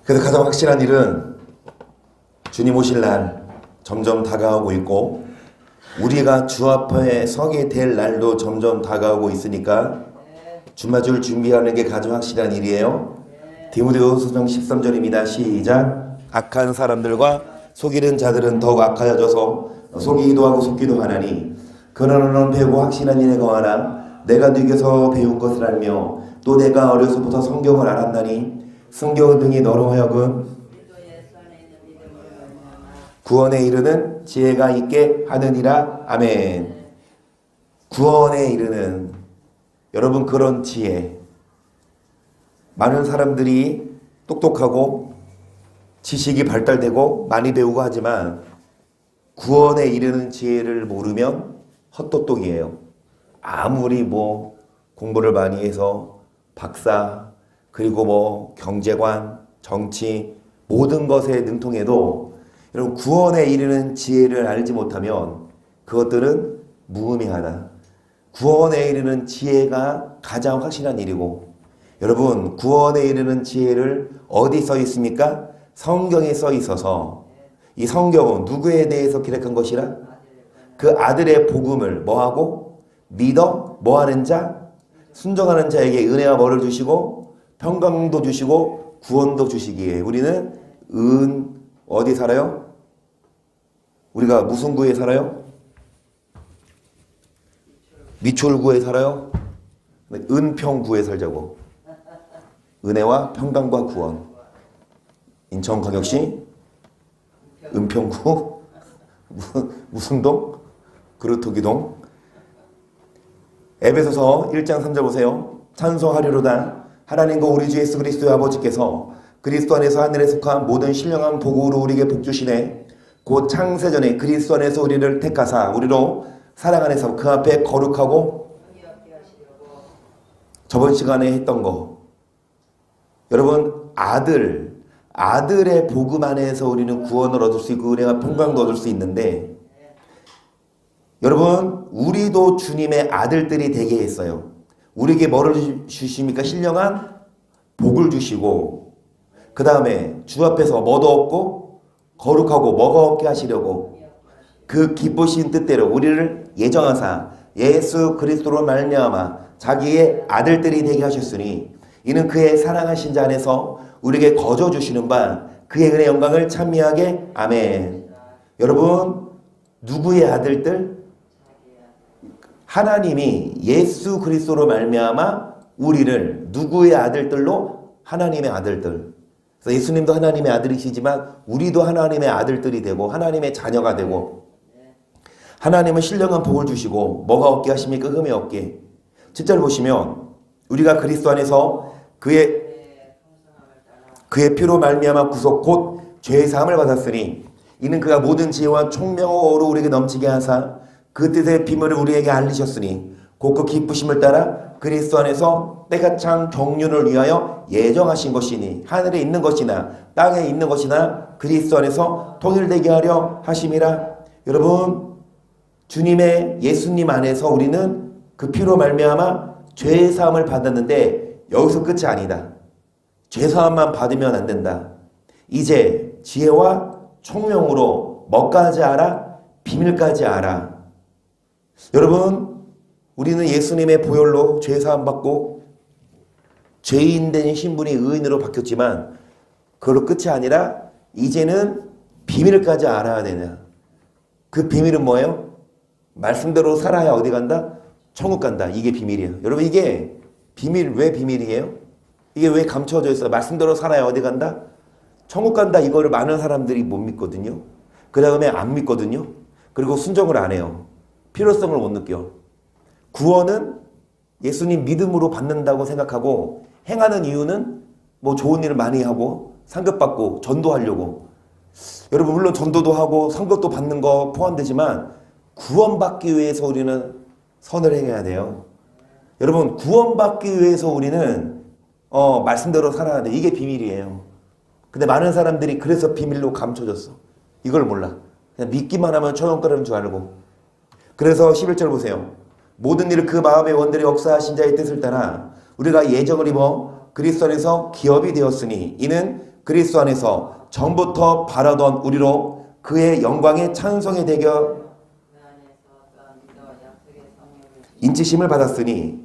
그래서 가장 확실한 일은 주님 오실 날 점점 다가오고 있고 우리가 주 앞에 서게 될 날도 점점 다가오고 있으니까 주맞을 준비하는 게 가장 확실한 일이에요. 디모데후서 13절입니다. 시작. 악한 사람들과 속이는 자들은 더욱 악하여져서 속이기도 하고 속기도 하나니 그러나 너는 배우고 확실한 일에 거하라. 내가 네게서 배운 것을 알며 또 내가 어려서부터 성경을 알았나니 성경 등이 너로 하여금 구원에 이르는 지혜가 있게 하느니라. 아멘. 구원에 이르는 여러분 그런 지혜. 많은 사람들이 똑똑하고 지식이 발달되고 많이 배우고 하지만 구원에 이르는 지혜를 모르면 헛똑똑이에요. 아무리 공부를 많이 해서 박사 그리고 경제관, 정치 모든 것에 능통해도 여러분 구원에 이르는 지혜를 알지 못하면 그것들은 무의미하다. 구원에 이르는 지혜가 가장 확실한 일이고 여러분 구원에 이르는 지혜를 어디 써 있습니까? 성경에 써 있어서 이 성경은 누구에 대해서 기록한 것이라? 그 아들의 복음을 뭐하고? 믿어 뭐하는 자? 순종하는 자에게 은혜와 벌을 주시고 평강도 주시고 구원도 주시기에 우리는 어디 살아요? 우리가 무슨 구에 살아요? 미철구에 살아요? 은평구에 살자고. 은혜와 평강과 구원. 인천광역시 은평구 무슨 동? 그루터기동. 에베소서 1장 3절 보세요. 찬송하리로다 하나님과 우리 주 예수 그리스도의 아버지께서 그리스도 안에서 하늘에 속한 모든 신령한 복으로 우리에게 복 주시네. 곧 창세전에 그리스도 안에서 우리를 택하사 우리로 사랑 안에서 그 앞에 거룩하고 저번 시간에 했던 거 여러분 아들의 복음 안에서 우리는 구원을 얻을 수 있고 은혜와 평강도 얻을 수 있는데 여러분 우리도 주님의 아들들이 되게 했어요. 우리에게 뭐를 주십니까? 신령한 복을 주시고 그 다음에 주 앞에서 뭐도 얻고 거룩하고 뭐가 얻게 하시려고 그 기쁘신 뜻대로 우리를 예정하사 예수 그리스도로 말미암아 자기의 아들들이 되게 하셨으니 이는 그의 사랑하신 자 안에서 우리에게 거저 주시는 바 그의 은혜의 영광을 찬미하게. 아멘. 여러분 누구의 아들들? 하나님이 예수 그리스도로 말미암아 우리를 누구의 아들들로? 하나님의 아들들. 그래서 예수님도 하나님의 아들이시지만 우리도 하나님의 아들들이 되고 하나님의 자녀가 되고 하나님은 신령한 복을 주시고 뭐가 얻게 하십니까? 흠이 얻게. 7절 보시면 우리가 그리스도 안에서 그의 피로 말미암아 구속 곧 죄의 사함을 받았으니 이는 그가 모든 지혜와 총명으로 우리에게 넘치게 하사 그 뜻의 비밀을 우리에게 알리셨으니 곧 그 기쁘심을 따라 그리스도 안에서 때가 찬 경륜을 위하여 예정하신 것이니 하늘에 있는 것이나 땅에 있는 것이나 그리스도 안에서 통일되게 하려 하심이라. 여러분 주님의 예수님 안에서 우리는 그 피로 말미암아 죄의 사함을 받았는데 여기서 끝이 아니다. 죄 사함만 받으면 안 된다. 이제 지혜와 총명으로 뭐까지 알아? 비밀까지 알아. 여러분 우리는 예수님의 보혈로 죄 사함 받고 죄인 된 신분이 의인으로 바뀌었지만 그걸로 끝이 아니라 이제는 비밀까지 알아야 되냐. 그 비밀은 뭐예요? 말씀대로 살아야 어디 간다? 천국 간다. 이게 비밀이에요. 여러분 이게 비밀 왜 비밀이에요? 이게 왜 감춰져 있어요? 말씀대로 살아야 어디 간다? 천국 간다. 이거를 많은 사람들이 못 믿거든요. 그 다음에 안 믿거든요. 그리고 순종을 안 해요. 필요성을 못 느껴. 구원은 예수님 믿음으로 받는다고 생각하고 행하는 이유는 좋은 일을 많이 하고 상급받고 전도하려고. 여러분 물론 전도도 하고 상급도 받는 거 포함되지만 구원받기 위해서 우리는 선을 행해야 돼요. 여러분 구원받기 위해서 우리는 말씀대로 살아야 돼. 이게 비밀이에요. 근데 많은 사람들이 그래서 비밀로 감춰졌어. 이걸 몰라. 그냥 믿기만 하면 천국 가는 줄 알고. 그래서 11절 보세요. 모든 일을 그 마음의 원대로 역사하신 자의 뜻을 따라 우리가 예정을 입어 그리스도 안에서 기업이 되었으니 이는 그리스도 안에서 전부터 바라던 우리로 그의 영광의 찬송의 대결 인치심을 받았으니.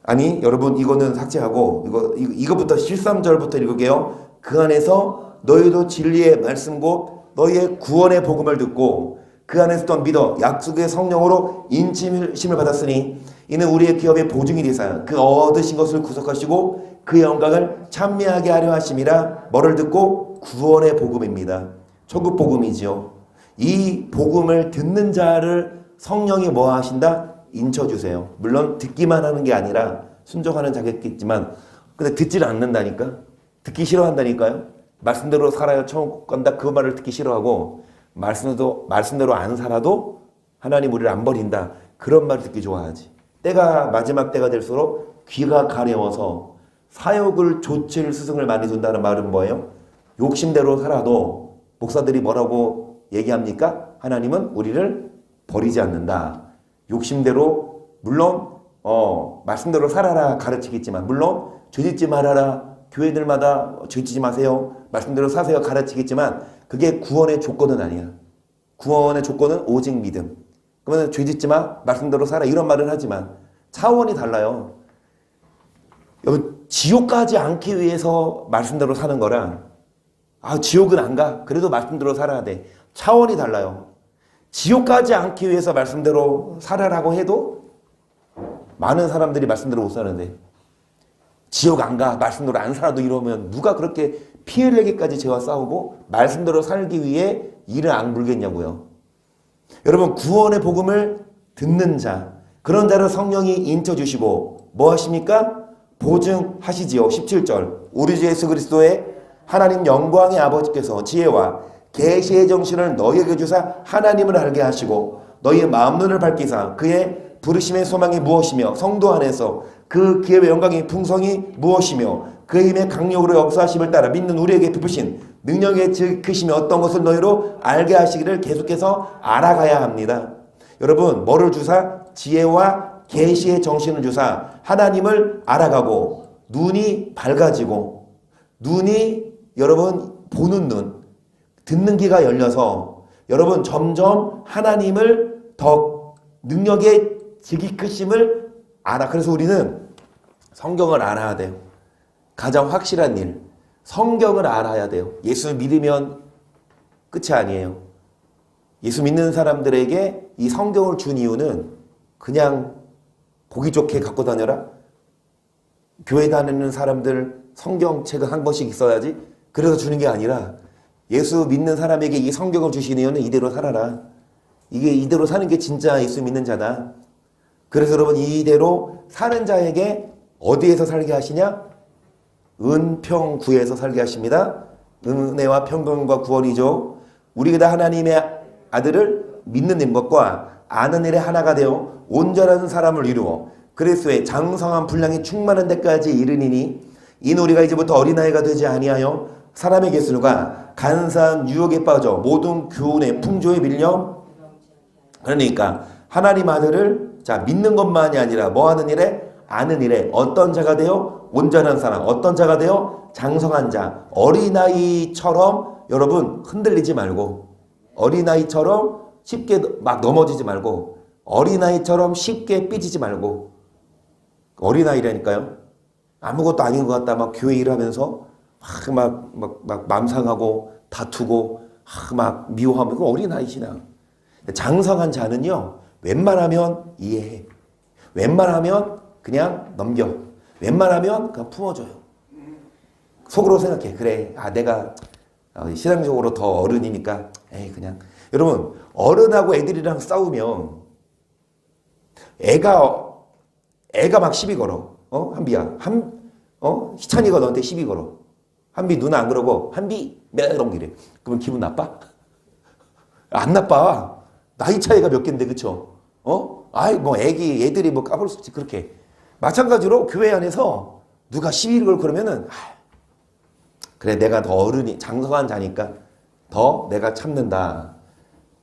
아니 여러분 이거는 삭제하고 이거부터 13절부터 읽을게요. 그 안에서 너희도 진리의 말씀 곧 너희의 구원의 복음을 듣고 그 안에서 또 믿어 약속의 성령으로 인치심을 받았으니 이는 우리의 기업의 보증이 되사 그 얻으신 것을 구속하시고 그 영광을 찬미하게 하려 하심이라. 뭐를 듣고? 구원의 복음입니다. 천국 복음이지요. 이 복음을 듣는 자를 성령이 뭐 하신다? 인쳐주세요. 물론 듣기만 하는 게 아니라 순종하는 자격이 있지만 근데 듣지를 않는다니까. 듣기 싫어한다니까요. 말씀대로 살아야 천국 간다 그 말을 듣기 싫어하고 말씀대로 안 살아도 하나님 우리를 안 버린다 그런 말을 듣기 좋아하지. 때가 마지막 때가 될수록 귀가 가려워서 사역을 조칠 스승을 많이 둔다는 말은 뭐예요? 욕심대로 살아도 목사들이 뭐라고 얘기합니까? 하나님은 우리를 버리지 않는다. 욕심대로 물론 말씀대로 살아라 가르치겠지만 물론 죄짓지 말아라 교회들마다 죄짓지 마세요 말씀대로 사세요 가르치겠지만 그게 구원의 조건은 아니야. 구원의 조건은 오직 믿음. 그러면 죄짓지 마 말씀대로 살아 이런 말을 하지만 차원이 달라요. 여러분 지옥 가지 않기 위해서 말씀대로 사는 거랑 지옥은 안 가 그래도 말씀대로 살아야 돼. 차원이 달라요. 지옥 가지 않기 위해서 말씀대로 살아라고 해도 많은 사람들이 말씀대로 못 사는데 지옥 안 가 말씀대로 안 살아도 이러면 누가 그렇게 피 흘리기까지 죄와 싸우고 말씀대로 살기 위해 이를 악물겠냐고요. 여러분 구원의 복음을 듣는 자 그런 자를 성령이 인쳐주시고 뭐 하십니까? 보증하시지요. 17절 우리 주 예수 그리스도의 하나님 영광의 아버지께서 지혜와 계시의 정신을 너희에게 주사 하나님을 알게 하시고 너희의 마음눈을 밝히사 그의 부르심의 소망이 무엇이며 성도 안에서 그 기업의 영광의 풍성이 무엇이며 그 힘의 강력으로 역사하심을 따라 믿는 우리에게 베푸신 능력의 크심이 어떤 것을 너희로 알게 하시기를 계속해서 알아가야 합니다. 여러분 뭐를 주사? 지혜와 계시의 정신을 주사 하나님을 알아가고 눈이 밝아지고 눈이 여러분 보는 눈 듣는 귀가 열려서 여러분 점점 하나님을 더 능력의 지기 크심을 알아. 그래서 우리는 성경을 알아야 돼요. 가장 확실한 일 성경을 알아야 돼요. 예수 믿으면 끝이 아니에요. 예수 믿는 사람들에게 이 성경을 준 이유는 그냥 보기 좋게 갖고 다녀라 교회 다니는 사람들 성경책은 한 권씩 있어야지 그래서 주는 게 아니라 예수 믿는 사람에게 이 성경을 주신 이유는 이대로 살아라. 이게 이대로 사는 게 진짜 예수 믿는 자다. 그래서 여러분 이대로 사는 자에게 어디에서 살게 하시냐? 은평구에서 살게 하십니다. 은혜와 평강과 구원이죠. 우리가 다 하나님의 아들을 믿는 것과 아는 일에 하나가 되어 온전한 사람을 이루어 그리스도의 장성한 분량이 충만한 데까지 이르니니 이는 우리가 이제부터 어린아이가 되지 아니하여 사람의 계술과 간사한 유혹에 빠져 모든 교훈의 풍조에 밀려 그러니까 하나님 아들을 믿는 것만이 아니라 뭐 하는 일에? 아는 일에 어떤 자가 되어? 온전한 사람. 어떤 자가 되어? 장성한 자. 어린아이처럼 여러분 흔들리지 말고 어린아이처럼 쉽게 막 넘어지지 말고 어린아이처럼 쉽게 삐지지 말고 어린아이라니까요. 아무것도 아닌 것 같다 막 교회 일하면서 막 맘상하고 다투고 막 미워하면 그거 어린아이 신앙. 장성한 자는요 웬만하면 이해해. 웬만하면 그냥 넘겨. 웬만하면 그냥 품어줘요. 속으로 생각해. 그래 내가 신앙적으로 더 어른이니까 그냥. 여러분 어른하고 애들이랑 싸우면 애가 막 시비 걸어. 한비야 희찬이가 너한테 시비 걸어. 한비 누나 안 그러고 한비 이런 이래. 그러면 기분 나빠? 안 나빠. 나이 차이가 몇 갠데 그쵸? 애들이 뭐 까불 수 있지 그렇게. 마찬가지로 교회 안에서 누가 시비를 걸고 그러면은 그래 내가 더 어른이 장성한 자니까 더 내가 참는다.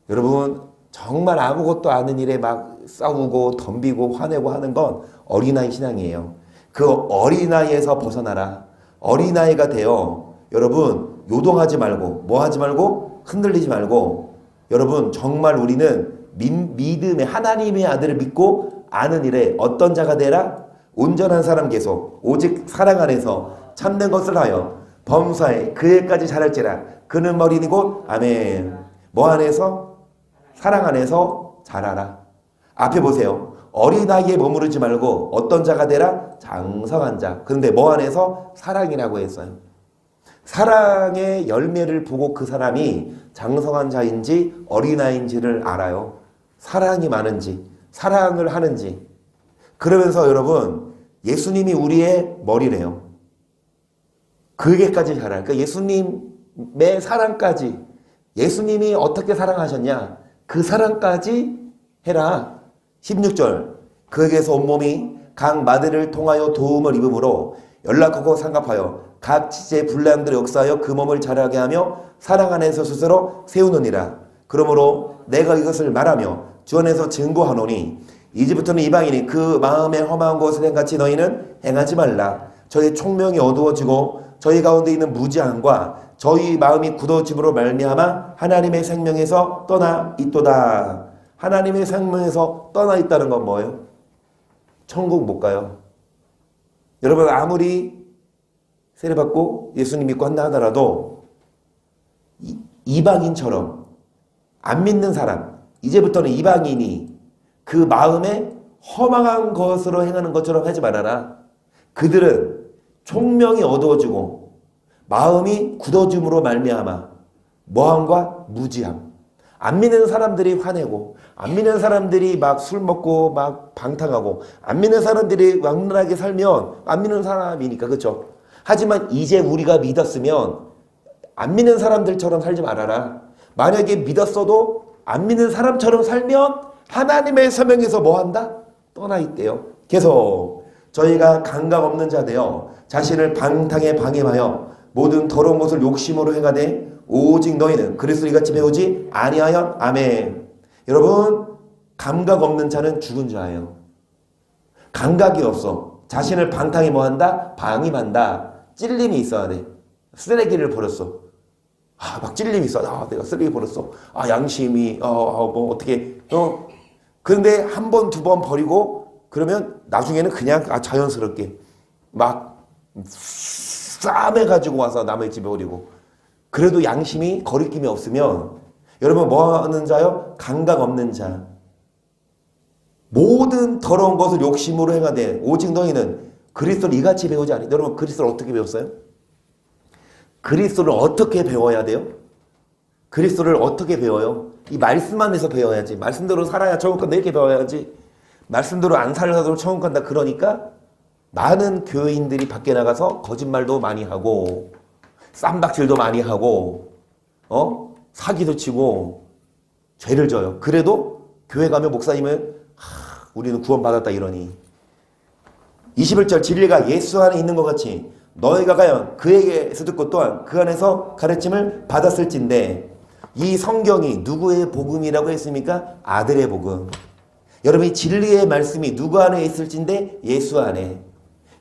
여러분 정말 아무것도 아는 일에 막 싸우고 덤비고 화내고 하는 건 어린아이 신앙이에요. 그 어린아이에서 벗어나라. 어린아이가 되어 여러분 요동하지 말고 뭐 하지 말고 흔들리지 말고 여러분 정말 우리는 믿음의 하나님의 아들을 믿고 아는 일에 어떤 자가 되라? 온전한 사람 계속 오직 사랑 안에서 참된 것을 하여 범사에 그 일까지 자랄지라. 그는 머리니 곧 아멘. 뭐 안에서? 사랑 안에서 자라라. 앞에 보세요. 어린아이에 머무르지 말고 어떤 자가 되라? 장성한 자. 그런데 뭐 안에서? 사랑이라고 했어요. 사랑의 열매를 보고 그 사람이 장성한 자인지 어린아이인지를 알아요. 사랑이 많은지 사랑을 하는지. 그러면서 여러분 예수님이 우리의 머리래요. 그게까지 자라. 그러니까 예수님의 사랑까지 예수님이 어떻게 사랑하셨냐 그 사랑까지 해라. 16절 그에게서 온몸이 각 마디를 통하여 도움을 입음으로 연락하고 상갑하여 각 지체 분량들을 역사하여 그 몸을 자라게 하며 사랑 안에서 스스로 세우느니라. 그러므로 내가 이것을 말하며 주 안에서 증거하노니 이제부터는 이방인이 그 마음에 험한 것을 행같이 너희는 행하지 말라. 저희 총명이 어두워지고 저희 가운데 있는 무지함과 저희 마음이 굳어짐으로 말미암아 하나님의 생명에서 떠나 있도다. 하나님의 생명에서 떠나 있다는 건 뭐예요? 천국 못 가요. 여러분 아무리 세례받고 예수님 믿고 한다 하더라도 이방인처럼 안 믿는 사람 이제부터는 이방인이 그 마음에 허망한 것으로 행하는 것처럼 하지 말아라. 그들은 총명이 어두워지고 마음이 굳어짐으로 말미암아 뭐함과 무지함. 안 믿는 사람들이 화내고 안 믿는 사람들이 막 술 먹고 막 방탕하고 안 믿는 사람들이 왕란하게 살면 안 믿는 사람이니까 그렇죠. 하지만 이제 우리가 믿었으면 안 믿는 사람들처럼 살지 말아라. 만약에 믿었어도 안 믿는 사람처럼 살면 하나님의 사명에서 뭐한다? 떠나 있대요. 계속 저희가 감각 없는 자 되어 자신을 방탕에 방임하여 모든 더러운 것을 욕심으로 행하되 오직 너희는 그리스도 이같이 배우지 아니하여 아멘. 여러분 감각 없는 자는 죽은 자예요. 감각이 없어. 자신을 방탕에 뭐한다? 방임한다. 찔림이 있어야 돼. 쓰레기를 버렸어. 막 찔림이 있어. 내가 쓰레기 버렸어. 양심이 뭐 어떻게 그런데 한 번, 두 번 버리고 그러면 나중에는 그냥 자연스럽게 막 싸매가지고 와서 남의 집에 버리고 그래도 양심이 거리낌이 없으면 여러분 뭐 하는 자요? 감각 없는 자. 모든 더러운 것을 욕심으로 행하되 오직 너희는 그리스도를 이같이 배우지 않니? 여러분 그리스도를 어떻게 배웠어요? 그리스도를 어떻게 배워야 돼요? 그리스도를 어떻게 배워요? 이 말씀 안에서 배워야지. 말씀대로 살아야 천국 간다 이렇게 배워야지. 말씀대로 안 살아도 천국 간다 그러니까 많은 교인들이 밖에 나가서 거짓말도 많이 하고 쌈박질도 많이 하고 사기도 치고 죄를 져요. 그래도 교회 가면 목사님은 우리는 구원받았다 이러니 21절 진리가 예수 안에 있는 것 같이 너희가 과연 그에게서 듣고 또한 그 안에서 가르침을 받았을진데 이 성경이 누구의 복음이라고 했습니까? 아들의 복음. 여러분 이 진리의 말씀이 누구 안에 있을진데 예수 안에.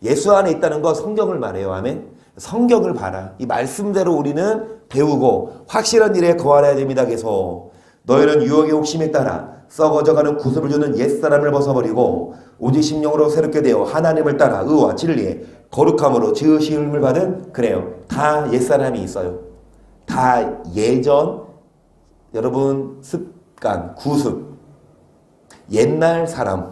예수 안에 있다는 거 성경을 말해요. 아멘. 성경을 봐라. 이 말씀대로 우리는 배우고 확실한 일에 거하여야 됩니다. 계속 너희는 유혹의 욕심에 따라 썩어져가는 구습을 주는 옛사람을 벗어버리고 오직 심령으로 새롭게 되어 하나님을 따라 의와 진리에 거룩함으로 지으심을 받은 그래요. 다 옛사람이 있어요. 다 예전 여러분 습관, 구습 옛날 사람.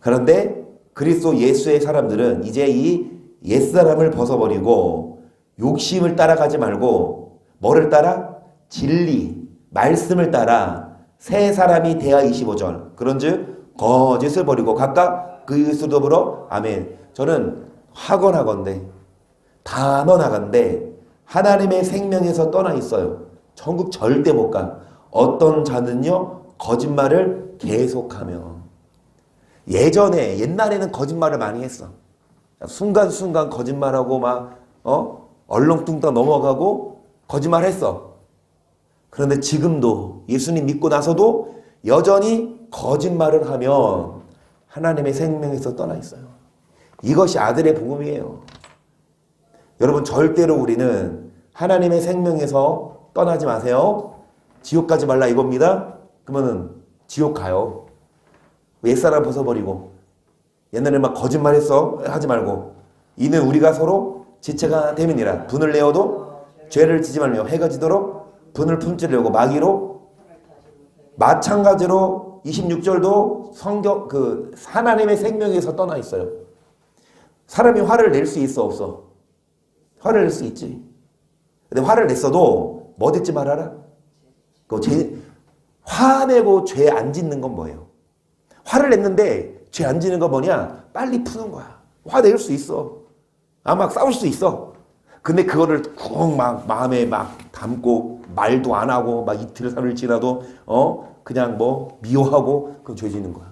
그런데 그리스도 예수의 사람들은 이제 이 옛사람을 벗어버리고 욕심을 따라가지 말고 뭐를 따라? 진리, 말씀을 따라 새 사람이 되어 25절. 그런즉 거짓을 버리고 각각 그리스도 더불어 아멘. 저는 학원하건대 단언하건대 하나님의 생명에서 떠나 있어요. 천국 절대 못 가. 어떤 자는요 거짓말을 계속하며 옛날에는 거짓말을 많이 했어. 순간순간 거짓말하고 막 얼렁뚱땅 넘어가고 거짓말했어. 그런데 지금도 예수님 믿고 나서도 여전히 거짓말을 하면 하나님의 생명에서 떠나 있어요. 이것이 아들의 복음이에요. 여러분 절대로 우리는 하나님의 생명에서 떠나지 마세요. 지옥 가지 말라 이겁니다. 그러면은 지옥 가요. 옛사람 벗어버리고 옛날에 막 거짓말했어 하지 말고 이는 우리가 서로 지체가 됨이니라. 분을 내어도 죄를 지지 말며 해가 지도록 분을 품지려고 마귀로 마찬가지로 26절도 성경 그 하나님의 생명에서 떠나 있어요. 사람이 화를 낼 수 있어 없어? 화를 낼 수 있지. 근데 화를 냈어도 뭐 듣지 말아라. 화내고 죄 안 짓는 건 뭐예요? 화를 냈는데 죄 안 짓는 건 뭐냐? 빨리 푸는 거야. 화낼 수 있어. 막 싸울 수 있어. 근데 그거를 쿵 막 마음에 막 담고 말도 안 하고 막 이틀 3일 지나도 그냥 뭐 미워하고 그건 죄 짓는 거야.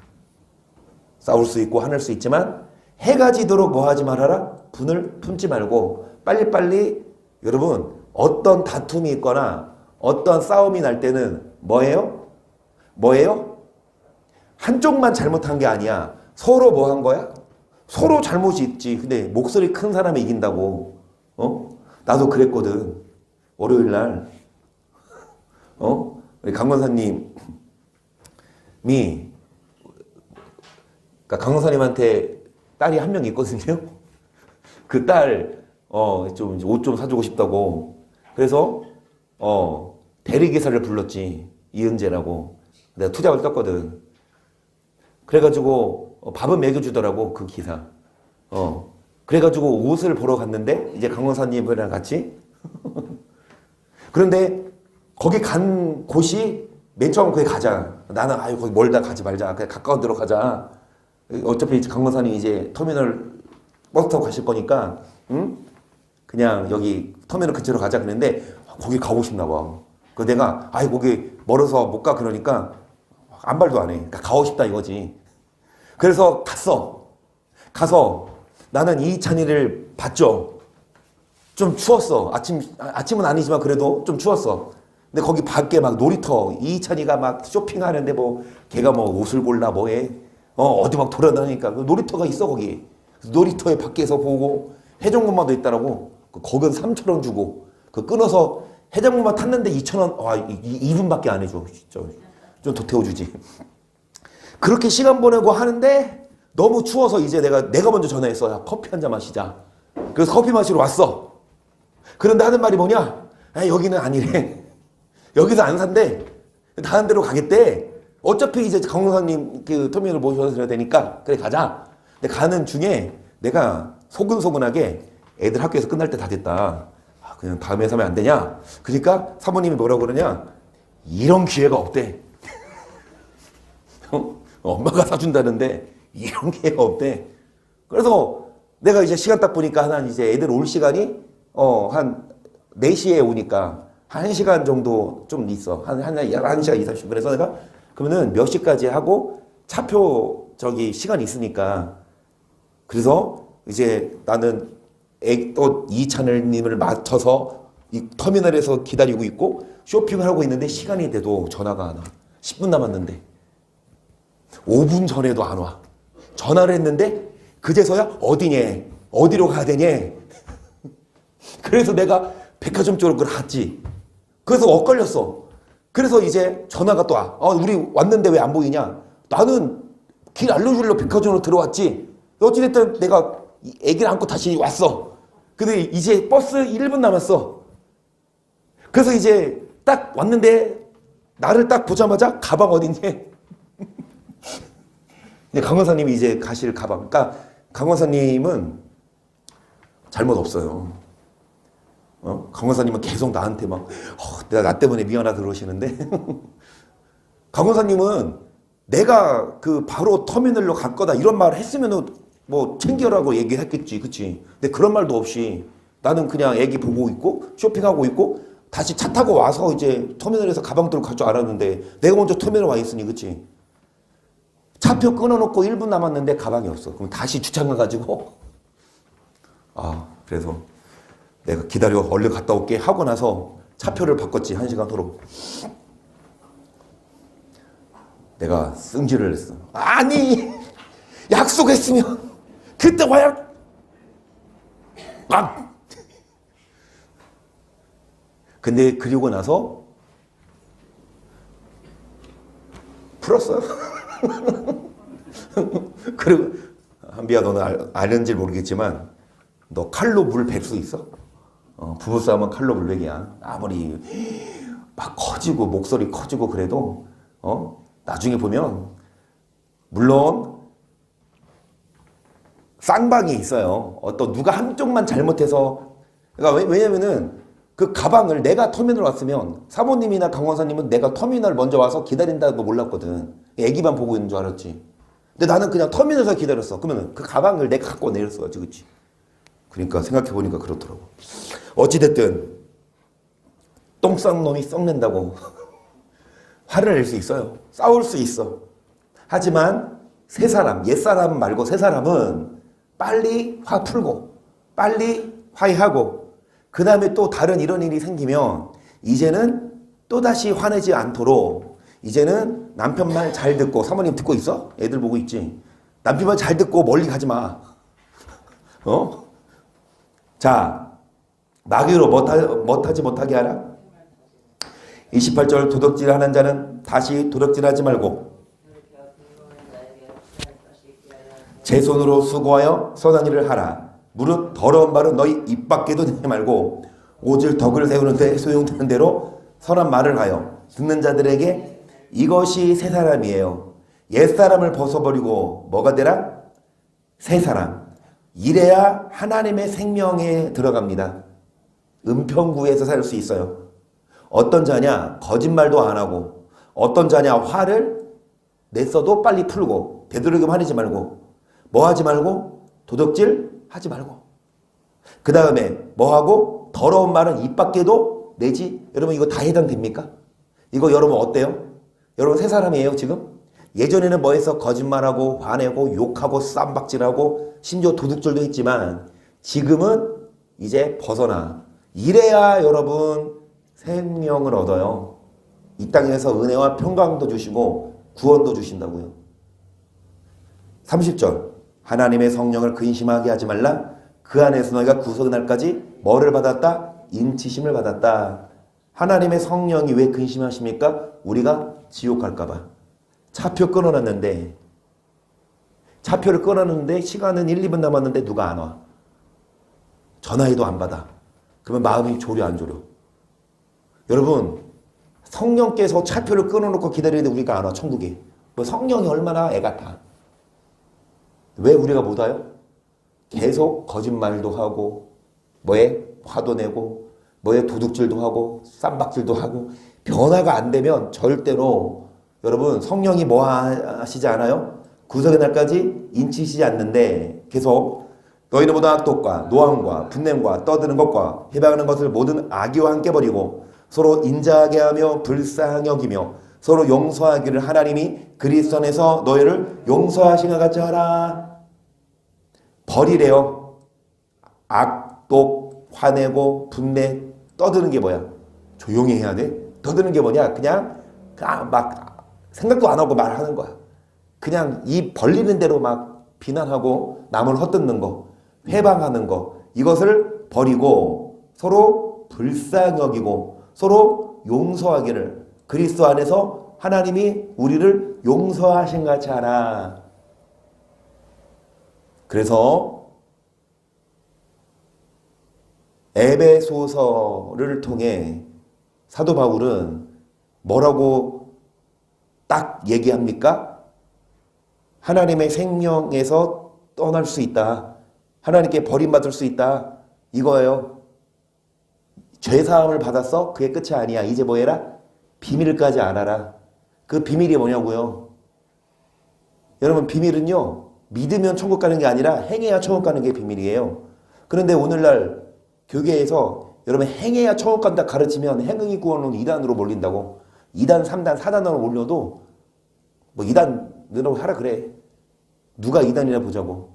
싸울 수 있고 화낼 수 있지만 해가 지도록 뭐 하지 말아라? 분을 품지 말고 빨리빨리 여러분 어떤 다툼이 있거나 어떤 싸움이 날 때는 뭐예요? 한쪽만 잘못한 게 아니야. 서로 뭐 한 거야? 서로 잘못이 있지. 근데 목소리 큰 사람이 이긴다고. 나도 그랬거든. 월요일 날. 우리 강권사님이 그러니까 강권사님한테 딸이 한 명 있거든요. 그 딸 좀 옷 좀 사주고 싶다고. 그래서 대리기사를 불렀지. 이은재라고. 내가 투잡을 떴거든. 그래가지고 밥은 먹여주더라고 그 기사. 그래가지고 옷을 보러 갔는데 이제 강원사님이랑 같이 그런데 거기 간 곳이 맨 처음 거기 가자. 나는 거기 멀다 가지 말자. 그냥 가까운 데로 가자. 어차피 강원사님 이제 터미널 버스 타고 가실 거니까 그냥 여기 터미널 근처로 가자 그랬는데 거기 가고 싶나 봐. 그 내가 거기 멀어서 못 가 그러니까 안 발도 안 해. 그러니까 가고 싶다 이거지. 그래서 가서 나는 이찬이를 봤죠. 좀 추웠어. 아침은 아니지만 그래도 좀 추웠어. 근데 거기 밖에 막 놀이터 이찬이가 막 쇼핑하는데 뭐 걔가 뭐 옷을 골라 뭐해. 어디 막 돌아다니니까 그 놀이터가 있어 거기. 놀이터에 밖에서 보고 해적문마도 있다라고. 거긴 3,000원 주고 그 끊어서 해적문마 탔는데 2,000원. 2분밖에 안 해줘. 진짜 좀 더 태워주지. 그렇게 시간 보내고 하는데 너무 추워서 이제 내가 먼저 전화했어. 야, 커피 한 잔 마시자. 그래서 커피 마시러 왔어. 그런데 하는 말이 뭐냐? 여기는 아니래. 여기서 안 산대. 다른 데로 가겠대. 어차피 이제 강원사님 그 터미널 모셔야 되니까 그래 가자. 근데 가는 중에 내가 소근소근하게 애들 학교에서 끝날 때 다 됐다. 그냥 다음에 사면 안 되냐? 그러니까 사모님이 뭐라고 그러냐? 이런 기회가 없대. 엄마가 사준다는데 이런 기회가 없대. 그래서 내가 이제 시간 딱 보니까 한 이제 애들 올 시간이 한 4시에 오니까 한 1시간 정도 좀 있어. 한 1시간 20, 30분. 그래서 내가 그러면은 몇 시까지 하고 차표 시간이 있으니까 그래서 이제 나는 또 이찬을님을 맞춰서 이 터미널에서 기다리고 있고 쇼핑을 하고 있는데 시간이 돼도 전화가 안 와. 10분 남았는데 5분 전에도 안 와. 전화를 했는데 그제서야 어디냐? 어디로 가야 되냐? 그래서 내가 백화점 쪽으로 갔지. 그래서 엇갈렸어. 그래서 이제 전화가 또 와. 우리 왔는데 왜 안 보이냐? 나는 길 알려주려고 백화점으로 들어왔지. 어찌됐든 내가 애기를 안고 다시 왔어. 근데 이제 버스 1분 남았어. 그래서 이제 딱 왔는데 나를 딱 보자마자 가방 어딨니? 강원사님이 이제 가실 가방. 그러니까 강원사님은 잘못 없어요. 강원사님은 계속 나한테 막 내가 나 때문에 미안하다 그러시는데 강원사님은 내가 그 바로 터미널로 갈 거다 이런 말 했으면은 뭐 챙겨라고 얘기했겠지, 그치? 근데 그런 말도 없이 나는 그냥 애기 보고 있고 쇼핑하고 있고 다시 차 타고 와서 이제 터미널에서 가방 들고 갈 줄 알았는데 내가 먼저 터미널 와 있으니, 그치? 차표 끊어놓고 1분 남았는데 가방이 없어. 그럼 다시 주차장 가가지고 그래서 내가 기다려 얼른 갔다 올게 하고 나서 차표를 바꿨지. 1시간 후로. 내가 승질을 했어. 아니 약속했으면 그때 와야 근데 그리고 나서 풀었어요. 그리고 한비야 너는 아는지 모르겠지만 너 칼로 물 뺄 수 있어? 부부싸움은 칼로 물베기야. 아무리 막 커지고 목소리 커지고 그래도 나중에 보면 물론 쌍방이 있어요. 어떤 누가 한쪽만 잘못해서 그러니까 왜냐면은 그 가방을 내가 터미널 왔으면 사모님이나 강원사님은 내가 터미널 먼저 와서 기다린다고 몰랐거든. 애기만 보고 있는 줄 알았지. 근데 나는 그냥 터미널에서 기다렸어. 그러면 그 가방을 내가 갖고 내렸어야지, 그치? 그러니까 생각해보니까 그렇더라고. 어찌됐든 똥 싼 놈이 썩낸다고 화를 낼 수 있어요. 싸울 수 있어. 하지만 세 사람, 옛사람 말고 세 사람은 빨리 화 풀고 빨리 화해하고 그 다음에 또 다른 이런 일이 생기면 이제는 또다시 화내지 않도록 이제는 남편 말 잘 듣고 사모님 듣고 있어? 애들 보고 있지? 남편 말 잘 듣고 멀리 가지 마. 자, 마귀로 못하지 못하게 하라. 28절 도둑질하는 자는 다시 도둑질하지 말고 제 손으로 수고하여 선한 일을 하라. 무릇 더러운 말은 너희 입 밖에도 내지 말고 오직 덕을 세우는데 소용되는 대로 선한 말을 하여 듣는 자들에게 이것이 새 사람이에요. 옛 사람을 벗어버리고 뭐가 되라? 새 사람. 이래야 하나님의 생명에 들어갑니다. 은평구에서 살 수 있어요. 어떤 자냐? 거짓말도 안 하고 어떤 자냐? 화를 냈어도 빨리 풀고 되도록이면 화내지 말고 뭐 하지 말고 도둑질 하지 말고 그 다음에 뭐 하고 더러운 말은 입 밖에도 내지. 여러분 이거 다 해당됩니까? 이거 여러분 어때요? 여러분 새 사람이에요 지금? 예전에는 뭐 해서 거짓말하고 화내고 욕하고 쌈박질하고 심지어 도둑질도 했지만 지금은 이제 벗어나. 이래야 여러분 생명을 얻어요. 이 땅에서 은혜와 평강도 주시고 구원도 주신다고요. 30절 하나님의 성령을 근심하게 하지 말라. 그 안에서 너희가 구속의 날까지 뭐를 받았다? 인치심을 받았다. 하나님의 성령이 왜 근심하십니까? 우리가 지옥 갈까 봐. 차표 끊어놨는데 차표를 끊어놨는데 시간은 1, 2분 남았는데 누가 안 와. 전화해도 안 받아. 그러면 마음이 졸여 안 졸여? 여러분 성령께서 차표를 끊어놓고 기다리는데 우리가 안 와. 천국에. 뭐 성령이 얼마나 애 같아. 왜 우리가 못 와요? 계속 거짓말도 하고 뭐에 화도 내고 뭐에 도둑질도 하고 쌈박질도 하고 변화가 안 되면 절대로 여러분 성령이 뭐 하시지 않아요? 구속의 날까지 인치시지 않는데 계속 너희는 모든 악독과 노함과 분냄과 떠드는 것과 해방하는 것을 모든 악의와 함께 버리고 서로 인자하게 하며 불쌍히 여기며 서로 용서하기를 하나님이 그리스도 안에서 너희를 용서하신 것 같이 하라. 버리래요. 악독, 화내고 분내, 떠드는 게 뭐야? 조용히 해야 돼? 떠드는 게 뭐냐? 그냥 막 생각도 안 하고 말하는 거야. 그냥 입 벌리는 대로 막 비난하고 남을 헛듣는 거, 회방하는 거 이것을 버리고 서로 불쌍히 여기고 서로 용서하기를 그리스도 안에서 하나님이 우리를 용서하신 같이 하라. 그래서 에베소서를 통해 사도 바울은 뭐라고 딱 얘기합니까? 하나님의 생명에서 떠날 수 있다. 하나님께 버림받을 수 있다. 이거예요. 죄사함을 받았어? 그게 끝이 아니야. 이제 뭐 해라? 비밀까지 알아라. 그 비밀이 뭐냐고요? 여러분 비밀은요. 믿으면 천국 가는 게 아니라 행해야 천국 가는 게 비밀이에요. 그런데 오늘날 교계에서 여러분 행해야 천국 간다 가르치면 행위 구원은 2단으로 몰린다고. 2단, 3단, 4단으로 몰려도 뭐 2단으로 하라 그래. 누가 2단이나 보자고.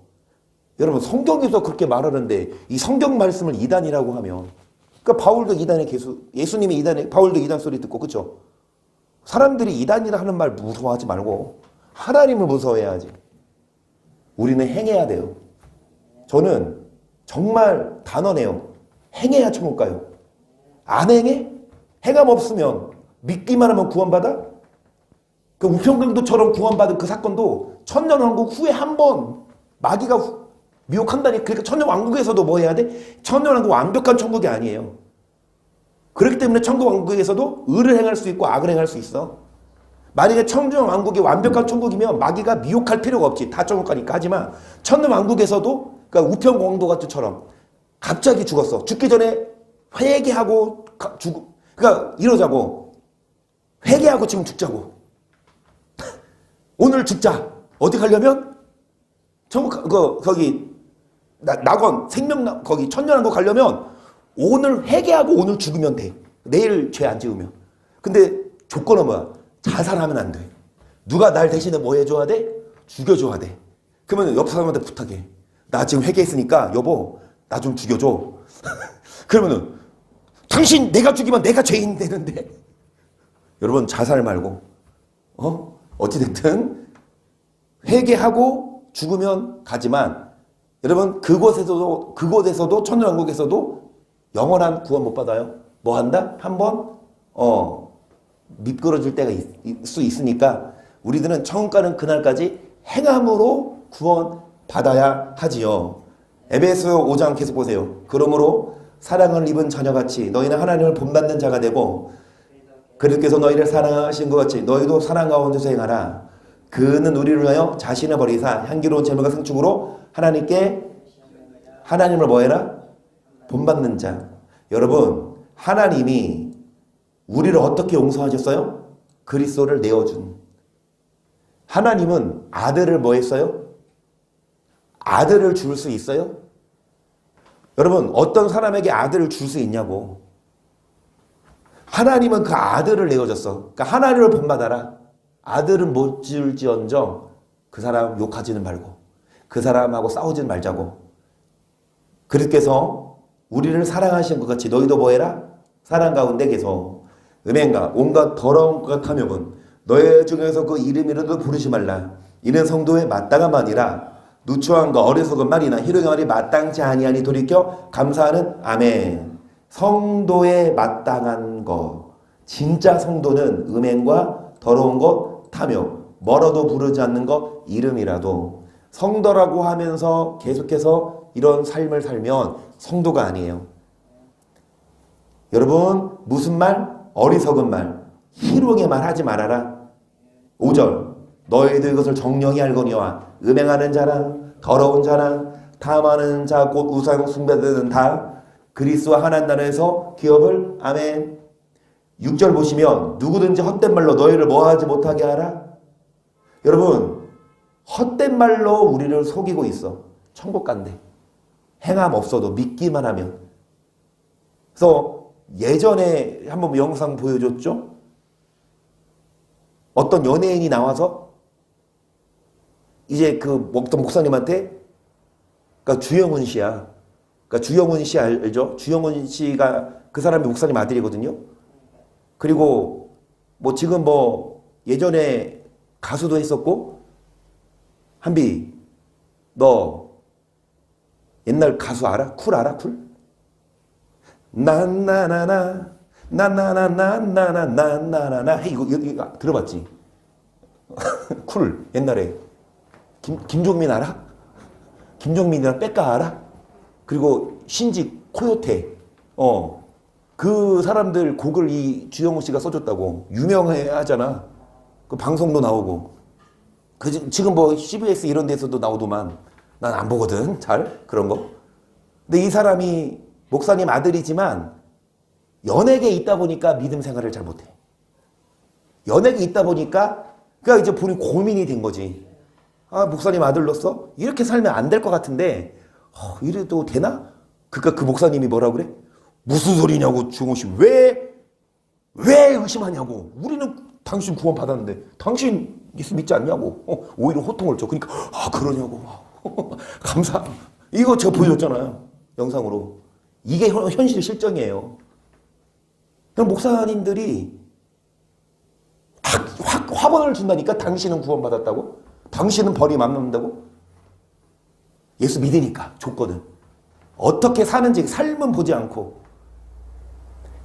여러분 성경에서 그렇게 말하는데 이 성경 말씀을 2단이라고 하면 그러니까 바울도 2단의 개수, 예수님이 2단에 바울도 2단 소리 듣고 그렇죠? 사람들이 2단이라 하는 말 무서워하지 말고 하나님을 무서워해야지. 우리는 행해야 돼요. 저는 정말 단언해요. 행해야 천국 가요. 안 행해? 행함 없으면 믿기만 하면 구원받아? 그 우편강도처럼 구원받은 그 사건도 천년왕국 후에 한 번 마귀가 미혹한다니. 그러니까 천년왕국에서도 뭐 해야 돼? 천년왕국 완벽한 천국이 아니에요. 그렇기 때문에 천국왕국에서도 의를 행할 수 있고 악을 행할 수 있어. 만약에 천년왕국이 완벽한 천국이면 마귀가 미혹할 필요가 없지. 다 천국 가니까. 하지만 천년왕국에서도 그러니까 우편광도 같은처럼 갑자기 죽었어. 죽기 전에 회개하고 그러니까 이러자고. 회개하고 지금 죽자고. 오늘 죽자. 어디 가려면 천국 거기 낙원 생명 거기 천년왕국 가려면 오늘 회개하고 오늘 죽으면 돼. 내일 죄 안 지으면. 근데 조건은 뭐야? 자살하면 안 돼. 누가 날 대신에 뭐 해줘야 돼? 죽여줘야 돼. 그러면 옆 사람한테 부탁해. 나 지금 회개했으니까 여보 나 좀 죽여줘. 그러면은 당신 내가 죽이면 내가 죄인 되는데. 여러분 자살 말고 어찌됐든 회개하고 죽으면 가지만 여러분 그곳에서도 천년왕국에서도 영원한 구원 못 받아요. 뭐 한다? 한번 미끄러질 때가 수 있으니까 우리들은 천국 가는 그날까지 행함으로 구원 받아야 하지요. 에베소 5장 계속 보세요. 그러므로 사랑을 입은 자녀같이 너희는 하나님을 본받는 자가 되고 그리스도께서 너희를 사랑하신 것 같이 너희도 사랑 가운데서 행하라. 그는 우리를 위하여 자신을 버리사 향기로운 제물과 생축으로 하나님을 뭐해라? 본받는 자. 여러분 하나님이 우리를 어떻게 용서하셨어요? 그리스도를 내어준. 하나님은 아들을 뭐 했어요? 아들을 줄 수 있어요? 여러분 어떤 사람에게 아들을 줄 수 있냐고. 하나님은 그 아들을 내어줬어. 그러니까 하나님을 본받아라. 아들은 못 줄지언정 그 사람 욕하지는 말고 그 사람하고 싸우지는 말자고. 그리스도께서 우리를 사랑하신 것 같이 너희도 뭐해라? 사랑 가운데 계속 음행과 온갖 더러운 것과 탐욕은 너희 중에서 그 이름이라도 부르지 말라. 이는 성도의 마땅한 말이라. 누추함과 어리석은 말이나 희롱의 말이 마땅치 아니하니 돌이켜 감사하는 아멘. 성도의 마땅한 것. 진짜 성도는 음행과 더러운 것, 탐욕, 멀어도 부르지 않는 것, 이름이라도. 성도라고 하면서 계속해서 이런 삶을 살면 성도가 아니에요. 여러분 무슨 말? 어리석은 말, 희롱의 말 하지 말아라. 5절 너희도 이것을 정령히 알거니와 음행하는 자랑, 더러운 자랑, 탐하는 자 곧 우상 숭배하는 다 그리스도와 하나님 나라에서 기업을 아멘. 6절 보시면 누구든지 헛된 말로 너희를 뭐하지 못하게 하라. 여러분 헛된 말로 우리를 속이고 있어. 천국 간대. 행함 없어도 믿기만 하면. 그래서 예전에 한번 영상 보여줬죠? 어떤 연예인이 나와서 이제 그 어떤 목사님한테 그러니까 주영훈 씨야. 그러니까 주영훈 씨 알죠? 주영훈 씨가 그 사람이 목사님 아들이거든요. 그리고 뭐 지금 뭐 예전에 가수도 했었고. 한비 너 옛날 가수 알아? 쿨 알아? 쿨? 나나나나 나나나나나나나나나 이거 들어봤지? 쿨 옛날에 김종민 알아? 김종민이랑 백가 알아? 그리고 신지 코요테 그 사람들 곡을 이 주영훈 씨가 써줬다고. 유명하잖아. 그 방송도 나오고 지금 뭐 CBS 이런 데서도 나오더만. 난 안 보거든 잘 그런 거. 근데 이 사람이 목사님 아들이지만 연예계에 있다 보니까 믿음 생활을 잘 못해. 연예계에 있다 보니까 그러니까 이제 본인 고민이 된 거지. 아 목사님 아들로서 이렇게 살면 안 될 것 같은데 이래도 되나? 그러니까 그 목사님이 뭐라 그래? 무슨 소리냐고 주홍 씨. 왜 의심하냐고. 우리는 당신 구원 받았는데 당신 예수 믿지 않냐고. 오히려 호통을 쳐. 그러니까 그러냐고. 감사. 이거 제가 보여줬잖아요. 영상으로. 이게 현실 실정이에요. 그냥 목사님들이 확언을 준다니까. 당신은 구원받았다고? 당신은 벌이 안 남는다고? 예수 믿으니까 조건은. 어떻게 사는지 삶은 보지 않고.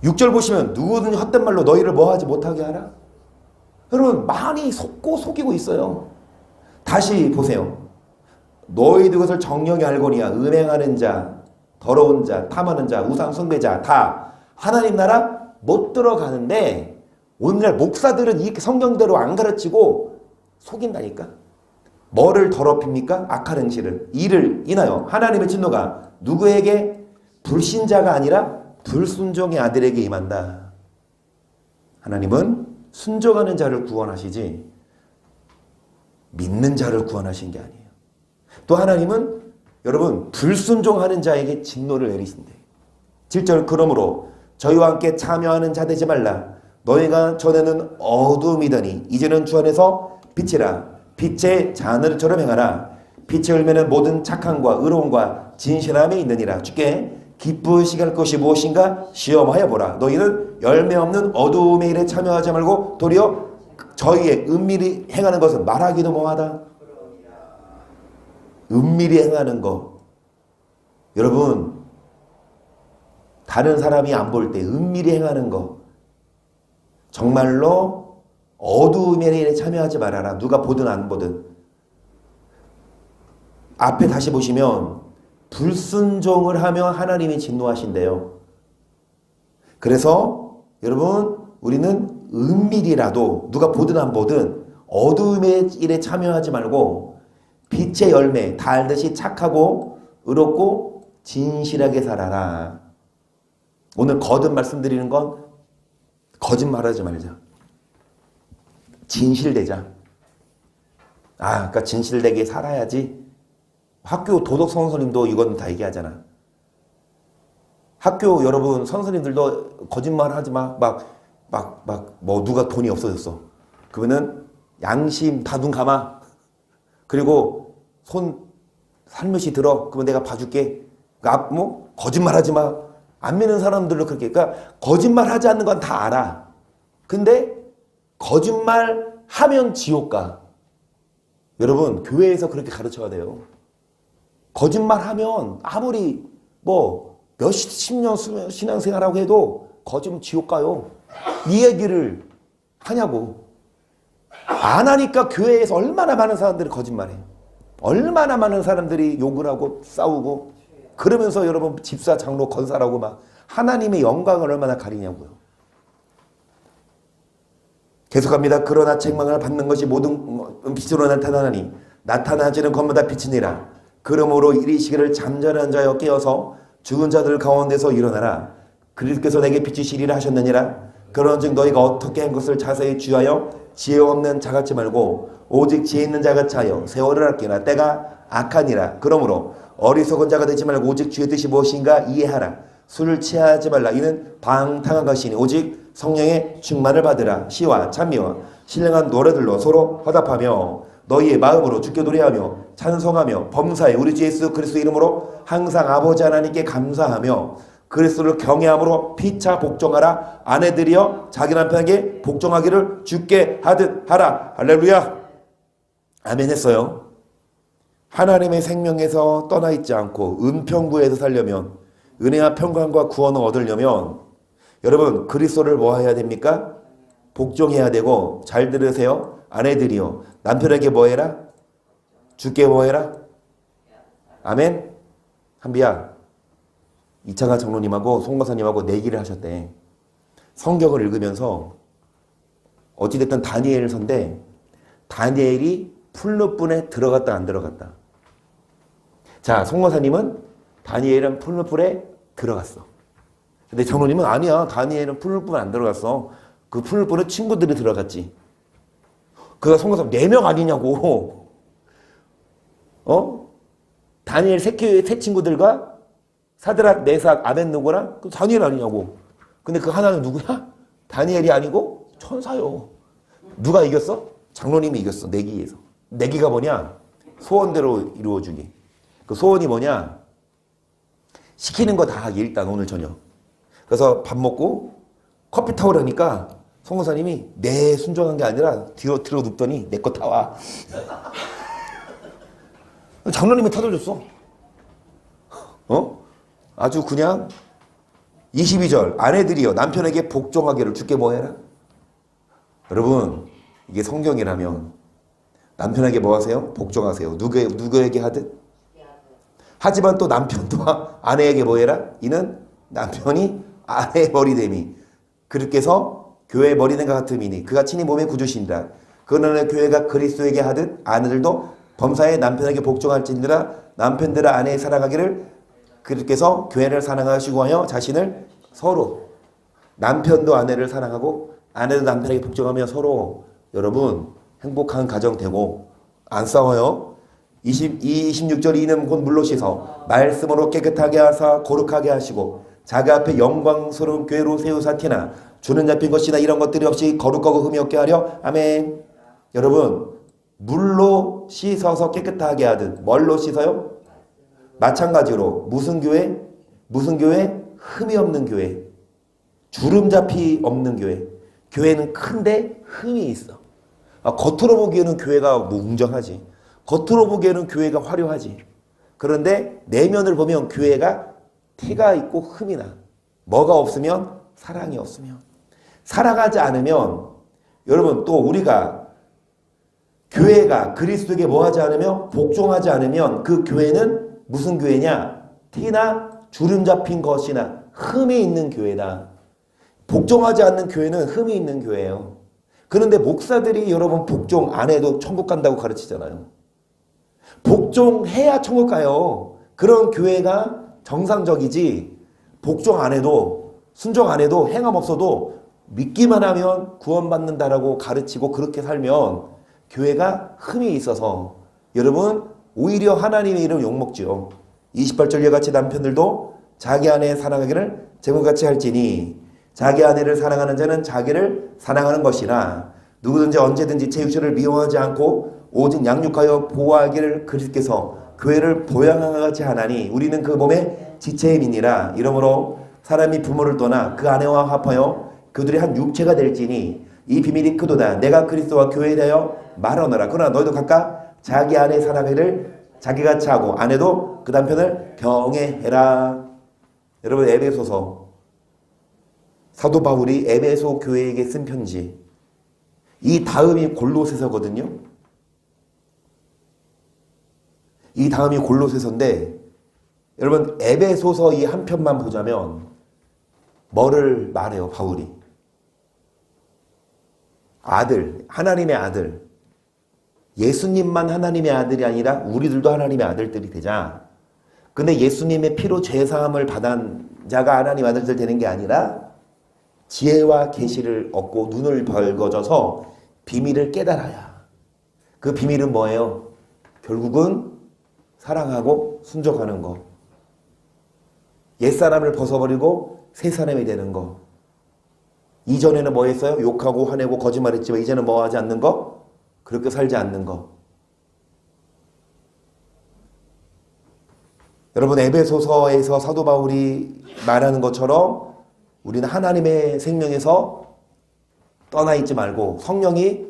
6절 보시면 누구든지 헛된 말로 너희를 뭐하지 못하게 하라. 여러분 많이 속이고 있어요. 다시 보세요. 너희들 것을 정령이 알거니와 음행하는 자, 더러운 자, 탐하는 자, 우상 숭배자 다 하나님 나라 못 들어가는데 오늘날 목사들은 이렇게 성경대로 안 가르치고 속인다니까. 뭐를 더럽힙니까? 악한 행실을. 이를 인하여 하나님의 진노가 누구에게? 불신자가 아니라 불순종의 아들에게 임한다. 하나님은 순종하는 자를 구원하시지 믿는 자를 구원하신 게 아니에요. 또 하나님은 여러분 불순종하는 자에게 진노를 내리신대. 7절 그러므로 저희와 함께 참여하는 자 되지 말라. 너희가 전에는 어두움이더니 이제는 주 안에서 빛이라. 빛의 자녀들처럼 행하라. 빛의 열매는 모든 착함과 의로움과 진실함에 있느니라. 주께 기쁘시게 할 것이 무엇인가 시험하여 보라. 너희는 열매 없는 어두움의 일에 참여하지 말고 도리어 저희의 은밀히 행하는 것은 말하기도 뭐하다. 은밀히 행하는 거. 여러분 다른 사람이 안 볼 때 은밀히 행하는 거 정말로 어두움의 일에 참여하지 말아라. 누가 보든 안 보든. 앞에 다시 보시면 불순종을 하며 하나님이 진노하신대요. 그래서 여러분 우리는 은밀히라도 누가 보든 안 보든 어두움의 일에 참여하지 말고 빛의 열매 다 알듯이 착하고 의롭고 진실하게 살아라. 오늘 거듭 말씀드리는 건 거짓말하지 말자. 진실되자. 그러니까 진실되게 살아야지. 학교 도덕 선생님도 이건 다 얘기하잖아. 학교 여러분 선생님들도 거짓말 하지 마. 뭐 누가 돈이 없어졌어. 그러면은 양심 다 눈 감아. 그리고 손 살며시 들어. 그러면 내가 봐줄게. 그러니까 뭐 거짓말 하지 마. 안 믿는 사람들도 그렇게. 그러니까 거짓말 하지 않는 건 다 알아. 근데 거짓말 하면 지옥 가. 여러분 교회에서 그렇게 가르쳐야 돼요. 거짓말 하면 아무리 뭐 몇십 년 신앙생활하고 해도 거짓말 지옥 가요. 네 얘기를 하냐고. 안 하니까 교회에서 얼마나 많은 사람들이 거짓말해. 얼마나 많은 사람들이 욕을 하고 싸우고 그러면서 여러분 집사 장로 건사라고 막 하나님의 영광을 얼마나 가리냐고요. 계속합니다. 그러나 책망을 받는 것이 모든 빛으로 나타나니 나타나지는 것마다 빛이니라. 그러므로 이르시기를 잠자는 자여 깨어서 죽은 자들 가운데서 일어나라. 그리스도께서 내게 비추시리라 하셨느니라. 그런즉 너희가 어떻게 한 것을 자세히 주하여 지혜 없는 자같이 말고 오직 지혜 있는 자같이 하여 세월을 아끼라. 때가 악하니라. 그러므로 어리석은 자가 되지 말고 오직 주의 뜻이 무엇인가 이해하라. 술을 취하지 말라. 이는 방탕한 것이니 오직 성령의 충만을 받으라. 시와 찬미와 신령한 노래들로 서로 화답하며 너희의 마음으로 주께 노래하며 찬송하며 범사에 우리 주 예수 그리스도 이름으로 항상 아버지 하나님께 감사하며 그리스도를 경외함으로 피차 복종하라. 아내들이여 자기 남편에게 복종하기를 주께 하듯 하라. 할렐루야. 아멘 했어요. 하나님의 생명에서 떠나 있지 않고 은평구에서 살려면 은혜와 평강과 구원을 얻으려면 여러분 그리스도를 뭐 해야 됩니까? 복종해야 되고. 잘 들으세요. 아내들이요 남편에게 뭐 해라? 주께 뭐 해라? 아멘. 한비야 이창하 장로님하고 송거사님하고 내기를 하셨대. 성경을 읽으면서 어찌됐든 다니엘 선데 다니엘이 풀무불에 들어갔다 안 들어갔다. 자 송거사님은 다니엘은 풀무불에 들어갔어. 근데 장로님은 아니야 다니엘은 풀무불에 안 들어갔어. 그 풀무불에 친구들이 들어갔지. 그가 송거사님 4명 아니냐고. 다니엘 세 친구들과 사드락, 메삭, 아벳느고랑 그 다니엘 아니냐고. 근데 그 하나는 누구야? 다니엘이 아니고 천사요. 누가 이겼어? 장로님이 이겼어. 내기에서. 내기가 뭐냐? 소원대로 이루어주기. 그 소원이 뭐냐? 시키는 거 다 하기 일단 오늘 저녁. 그래서 밥 먹고 커피 타오라니까 송거사님이 내 순종한 게 아니라 뒤로 눕더니 내 거 타와. 장로님이 타들렸어. 아주 그냥 22절 아내들이여 남편에게 복종하기를 주께 뭐해라? 여러분 이게 성경이라면 남편에게 뭐 하세요? 복종하세요. 누구에게 하듯? 하지만 또 남편도 아내에게 뭐해라? 이는 남편이 아내의 머리됨이 그렇게서 교회의 머리된과 같음이니 그가 친히 몸의 구주신다. 그러나 교회가 그리스도에게 하듯 아내들도 범사에 남편에게 복종할지니라. 남편들아 아내의 사랑하기를 그렇게서 교회를 사랑하시고 하여 자신을 서로 남편도 아내를 사랑하고 아내도 남편에게 복종하며 서로 여러분 행복한 가정 되고 안 싸워요. 26절 이는 곧 물로 씻어 말씀으로 깨끗하게 하사 거룩하게 하시고 자기 앞에 영광스러운 교회로 세우사 티나 주는 잡힌 것이나 이런 것들이 없이 거룩하고 흠이 없게 하려. 아멘. 여러분 물로 씻어서 깨끗하게 하듯 뭘로 씻어요? 마찬가지로 무슨 교회? 무슨 교회? 흠이 없는 교회. 주름잡이 없는 교회. 교회는 큰데 흠이 있어. 겉으로 보기에는 교회가 뭐 웅장하지. 겉으로 보기에는 교회가 화려하지. 그런데 내면을 보면 교회가 티가 있고 흠이 나. 뭐가 없으면? 사랑이 없으면. 사랑하지 않으면 여러분 또 우리가 교회가 그리스도에게 뭐하지 않으면 복종하지 않으면 그 교회는 무슨 교회냐? 티나 주름 잡힌 것이나 흠이 있는 교회다. 복종하지 않는 교회는 흠이 있는 교회예요. 그런데 목사들이 여러분 복종 안 해도 천국 간다고 가르치잖아요. 복종해야 천국 가요. 그런 교회가 정상적이지 복종 안 해도 순종 안 해도 행함 없어도 믿기만 하면 구원받는다라고 가르치고 그렇게 살면 교회가 흠이 있어서 여러분 오히려 하나님의 이름 욕먹죠. 28절 이같이 남편들도 자기 아내의 사랑하기를 제물같이 할지니 자기 아내를 사랑하는 자는 자기를 사랑하는 것이나 누구든지 언제든지 제 육체를 미워하지 않고 오직 양육하여 보호하기를 그리스도께서 교회를 보양하지 하나니 우리는 그 몸의 지체임이니라. 이러므로 사람이 부모를 떠나 그 아내와 합하여 그들이 한 육체가 될지니 이 비밀이 크도다. 내가 그리스도와 교회에 대하여 말하노라. 그러나 너희도 각각 자기 아내의 사랑하기를 자기같이 하고 아내도 그 남편을 경외해라. 여러분 에베소서 사도 바울이 에베소 교회에게 쓴 편지 이 다음이 골로새서거든요. 이 다음이 골로새서인데 여러분 에베소서 이 한 편만 보자면 뭐를 말해요 바울이? 아들, 하나님의 아들. 예수님만 하나님의 아들이 아니라 우리들도 하나님의 아들들이 되자. 근데 예수님의 피로 죄사함을 받은 자가 하나님의 아들들 되는 게 아니라 지혜와 계시를 얻고 눈을 벌거져서 비밀을 깨달아야. 그 비밀은 뭐예요? 결국은 사랑하고 순종하는 거. 옛사람을 벗어버리고 새사람이 되는 거. 이전에는 뭐 했어요? 욕하고 화내고 거짓말했지만 이제는 뭐 하지 않는 거? 그렇게 살지 않는 거. 여러분 에베소서에서 사도 바울이 말하는 것처럼 우리는 하나님의 생명에서 떠나 있지 말고 성령이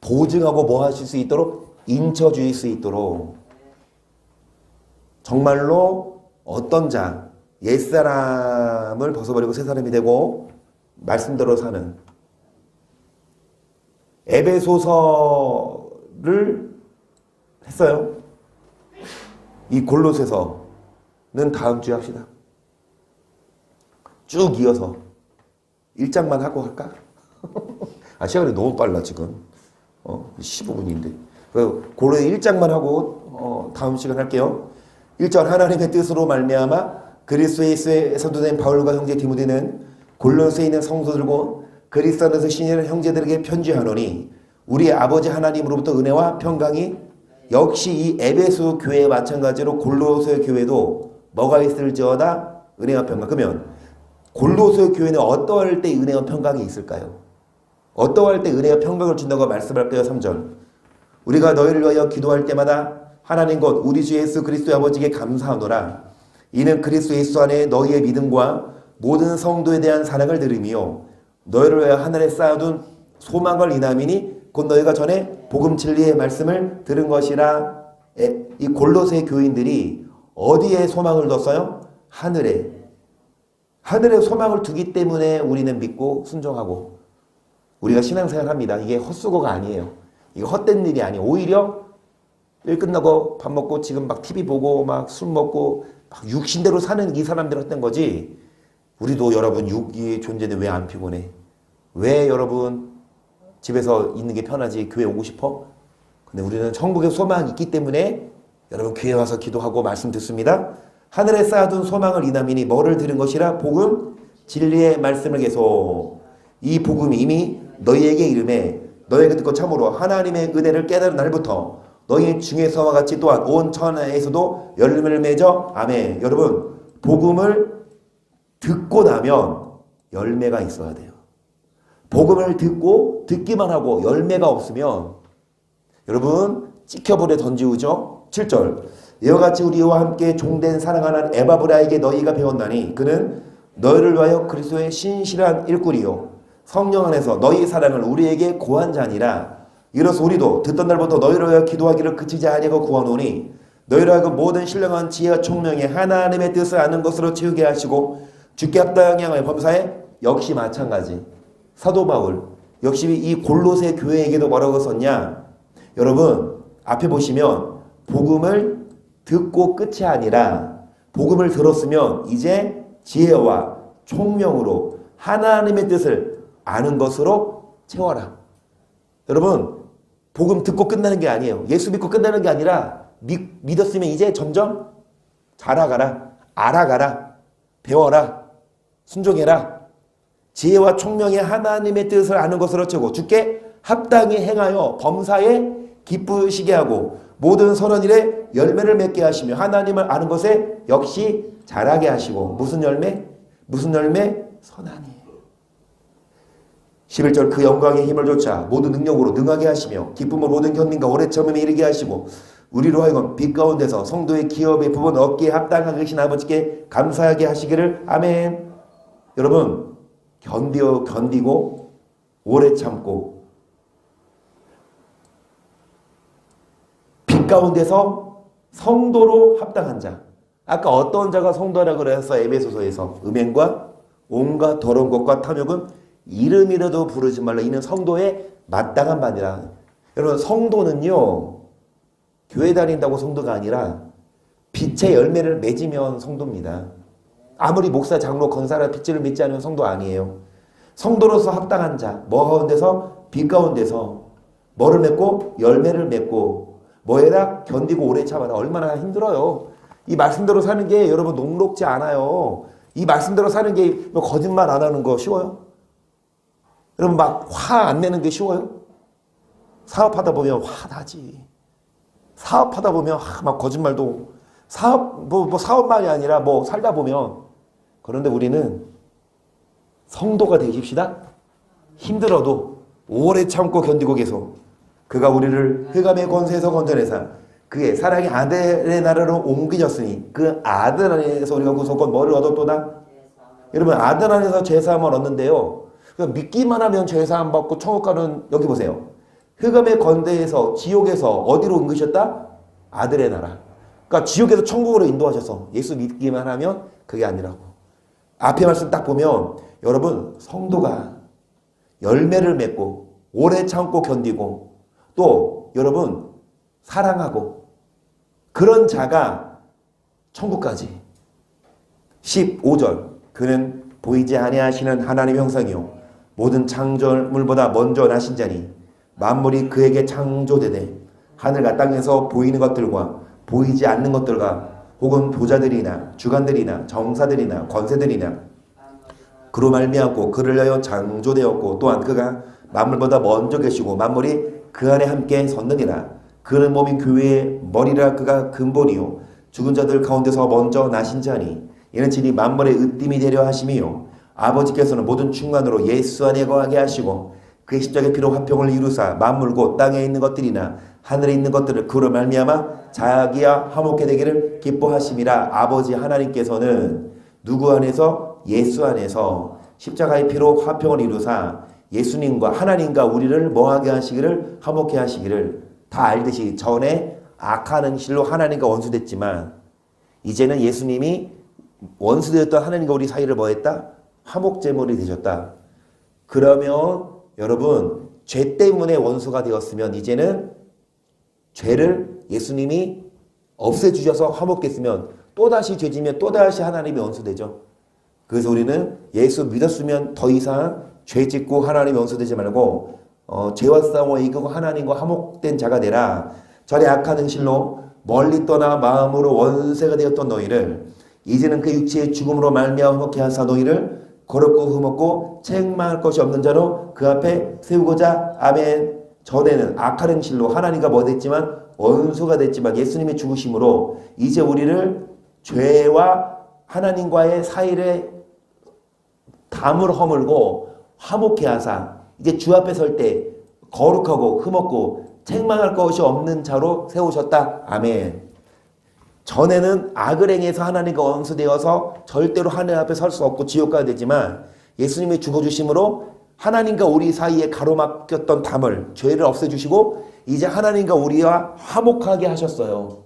보증하고 뭐 하실 수 있도록 인쳐주실 수 있도록 정말로 어떤 자 옛사람을 벗어버리고 새사람이 되고 말씀대로 사는 에베소서를 했어요. 이 골로새서는 다음 주에 합시다. 쭉 이어서 1장만 하고 할까? 시간이 너무 빨라 지금 15분인데 골로새 1장만 하고 다음 시간 할게요. 1절 하나님의 뜻으로 말미암아 그리스도 예수의 사도된 바울과 형제 디모데는 골로새에 있는 성도들과 그리스도 안에서 신이라는 형제들에게 편지하노니 우리 아버지 하나님으로부터 은혜와 평강이 역시 이 에베소 교회에 마찬가지로 골로새 교회도 뭐가 있을지어다 은혜와 평강. 그러면 골로새 교회는 어떠할 때 은혜와 평강이 있을까요? 어떠할 때 은혜와 평강을 준다고 말씀할까요? 3절 우리가 너희를 위하여 기도할 때마다 하나님 곧 우리 주 예수 그리스도의 아버지께 감사하노라. 이는 그리스도 예수 안에 너희의 믿음과 모든 성도에 대한 사랑을 들으며 너희를 위하여 하늘에 쌓아둔 소망을 인함이니 곧 너희가 전에 복음 진리의 말씀을 들은 것이라. 이 골로새 교인들이 어디에 소망을 뒀어요? 하늘에. 하늘에 소망을 두기 때문에 우리는 믿고 순종하고 우리가 신앙생활 합니다. 이게 헛수고가 아니에요. 이거 헛된 일이 아니에요. 오히려 일 끝나고 밥 먹고 지금 막 TV 보고 막 술 먹고 막 육신대로 사는 이 사람들 헛된 거지. 우리도 여러분 육이 존재인데 왜 안 피곤해? 왜 여러분 집에서 있는 게 편하지 교회 오고 싶어? 근데 우리는 천국의 소망이 있기 때문에 여러분 교회 와서 기도하고 말씀 듣습니다. 하늘에 쌓아둔 소망을 이남이니 뭐를 들은 것이라? 복음 진리의 말씀을 계속. 이 복음이 이미 너희에게 이름에 너희에게 듣고 참으로 하나님의 은혜를 깨달은 날부터 너희 중에서와 같이 또한 온 천하에서도 열매를 맺어. 아멘. 여러분 복음을 듣고 나면 열매가 있어야 돼요. 복음을 듣고 듣기만 하고 열매가 없으면 여러분 찍혀불에 던지우죠. 7절 이와 같이 우리와 함께 종된 사랑하는 에바브라에게 너희가 배웠나니 그는 너희를 위하여 그리스도의 신실한 일꾼이요 성령 안에서 너희 사랑을 우리에게 고한 자니라. 이로써 우리도 듣던 날부터 너희를 위하여 기도하기를 그치지 아니하고 구하노니 너희를 하여금 모든 신령한 지혜와 총명에 하나님의 뜻을 아는 것으로 채우게 하시고 주께 합당하게 하여 범사에 역시 마찬가지. 사도 바울 역시 이 골로새 교회에게도 뭐라고 썼냐? 여러분 앞에 보시면 복음을 듣고 끝이 아니라 복음을 들었으면 이제 지혜와 총명으로 하나님의 뜻을 아는 것으로 채워라. 여러분 복음 듣고 끝나는 게 아니에요. 예수 믿고 끝나는 게 아니라 믿었으면 이제 점점 자라가라, 알아가라, 배워라, 순종해라. 지혜와 총명의 하나님의 뜻을 아는 것으로 채우고 주께 합당히 행하여 범사에 기쁘시게 하고 모든 선한 일에 열매를 맺게 하시며 하나님을 아는 것에 역시 자라게 하시고 무슨 열매? 무슨 열매? 선하니. 11절 그 영광의 힘을 좇아 모든 능력으로 능하게 하시며 기쁨을 모든 견딘과 오래 참음에 이르게 하시고 우리로 하여금 빛 가운데서 성도의 기업의 부분 얻기에 합당하게 하신 아버지께 감사하게 하시기를. 아멘. 여러분 견디고 오래 참고 빛 가운데서 성도로 합당한 자. 아까 어떤 자가 성도라 그래서 에베소서에서 음행과 온갖 더러운 것과 탐욕은 이름이라도 부르지 말라. 이는 성도의 마땅한 바니라. 여러분 성도는요 교회 다닌다고 성도가 아니라 빛의 열매를 맺으면 성도입니다. 아무리 목사 장로 권사라 빛을 맺지 않으면 성도 아니에요. 성도로서 합당한 자. 뭐 가운데서? 빛 가운데서 뭐를 맺고? 열매를 맺고 뭐에다? 견디고 오래 참아라. 얼마나 힘들어요. 이 말씀대로 사는 게 여러분 녹록지 않아요. 이 말씀대로 사는 게 뭐 거짓말 안 하는 거 쉬워요? 여러분 막 화 안 내는 게 쉬워요? 사업하다 보면 화 나지. 사업하다 보면 막 거짓말도 사업만이 아니라 뭐 살다 보면. 그런데 우리는 성도가 되십시다. 힘들어도 오래 참고 견디고 계속 그가 우리를 흑암의 권세에서 건져내사 그의 사랑의 아들의 나라로 옮기셨으니 그 아들 안에서 우리가 구속권 뭐를 얻었도다? 여러분 아들 안에서 죄사함을 얻는데요. 그러니까 믿기만 하면 죄사함 받고 천국 가는. 여기 보세요. 흑암의 권세에서 지옥에서 어디로 옮기셨다? 아들의 나라. 그러니까 지옥에서 천국으로 인도하셔서 예수 믿기만 하면 그게 아니라고. 앞에 말씀 딱 보면 여러분 성도가 열매를 맺고 오래 참고 견디고 또 여러분 사랑하고 그런 자가 천국까지. 15절 그는 보이지 아니하시는 하나님의 형상이요 모든 창조물보다 먼저 나신 자니 만물이 그에게 창조되되 하늘과 땅에서 보이는 것들과 보이지 않는 것들과 혹은 보좌들이나 주관들이나 정사들이나 권세들이나 그로 말미암고 그를 위하여 창조되었고 또한 그가 만물보다 먼저 계시고 만물이 그 안에 함께 섰느니라. 그는 몸인 교회의 머리라. 그가 근본이요 죽은 자들 가운데서 먼저 나신 자니 이는 진히 만물의 으뜸이 되려 하심이요 아버지께서는 모든 충만으로 예수 안에 거하게 하시고 그의 십자가의 피로 화평을 이루사 만물 곧 땅에 있는 것들이나 하늘에 있는 것들을 그로 말미암아 자기와 화목해 되기를 기뻐하심이라. 아버지 하나님께서는 누구 안에서? 예수 안에서 십자가의 피로 화평을 이루사 예수님과 하나님과 우리를 뭐하게 하시기를? 화목해 하시기를. 다 알듯이 전에 악하는 실로 하나님과 원수됐지만 이제는 예수님이 원수되었던 하나님과 우리 사이를 뭐 했다? 화목제물이 되셨다. 그러면 여러분 죄 때문에 원수가 되었으면 이제는 죄를 예수님이 없애주셔서 화목했으면 또다시 죄지면 또다시 하나님이 원수되죠. 그래서 우리는 예수 믿었으면 더 이상 죄 짓고 하나님이 원수되지 말고 죄와 싸워 이기고 하나님과 화목된 자가 되라. 전에 악한 행실로 멀리 떠나 마음으로 원수가 되었던 너희를 이제는 그 육체의 죽음으로 말미암아 화목케 하사 너희를 거룩고 흠없고 책망할 것이 없는 자로 그 앞에 세우고자. 아멘. 전에는 악한 행실로 하나님과 뭐 됐지만 원수가 됐지만 예수님이 죽으심으로 이제 우리를 죄와 하나님과의 사이를 담을 허물고 화목케 하사 이제 주 앞에 설 때 거룩하고 흠없고 책망할 것이 없는 자로 세우셨다. 아멘. 전에는 악을 행해서 하나님과 원수되어서 절대로 하나님 앞에 설 수 없고 지옥 가야 되지만 예수님이 죽어주심으로 하나님과 우리 사이에 가로막혔던 담을 죄를 없애주시고 이제 하나님과 우리와 화목하게 하셨어요.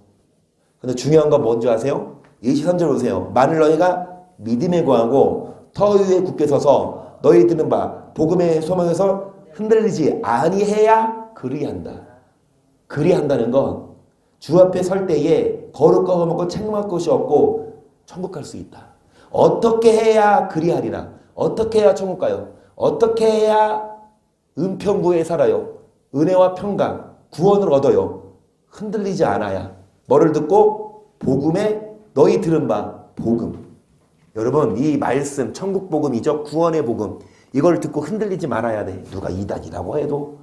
근데 중요한 건 뭔지 아세요? 23절 보세요. 만일 너희가 믿음에 구하고 터 위에 굳게 서서 너희 드는 바 복음의 소망에서 흔들리지 아니해야 그리한다. 그리한다는 건 주 앞에 설 때에 거룩과 흠없고 책망할 것이 없고 천국 갈 수 있다. 어떻게 해야 그리하리라? 어떻게 해야 천국 가요? 어떻게 해야 은평구에 살아요? 은혜와 평강, 구원을 얻어요? 흔들리지 않아야. 뭐를 듣고? 복음에 너희 들은 바 복음. 여러분 이 말씀 천국 복음이죠. 구원의 복음. 이걸 듣고 흔들리지 말아야 돼. 누가 2단이라고 해도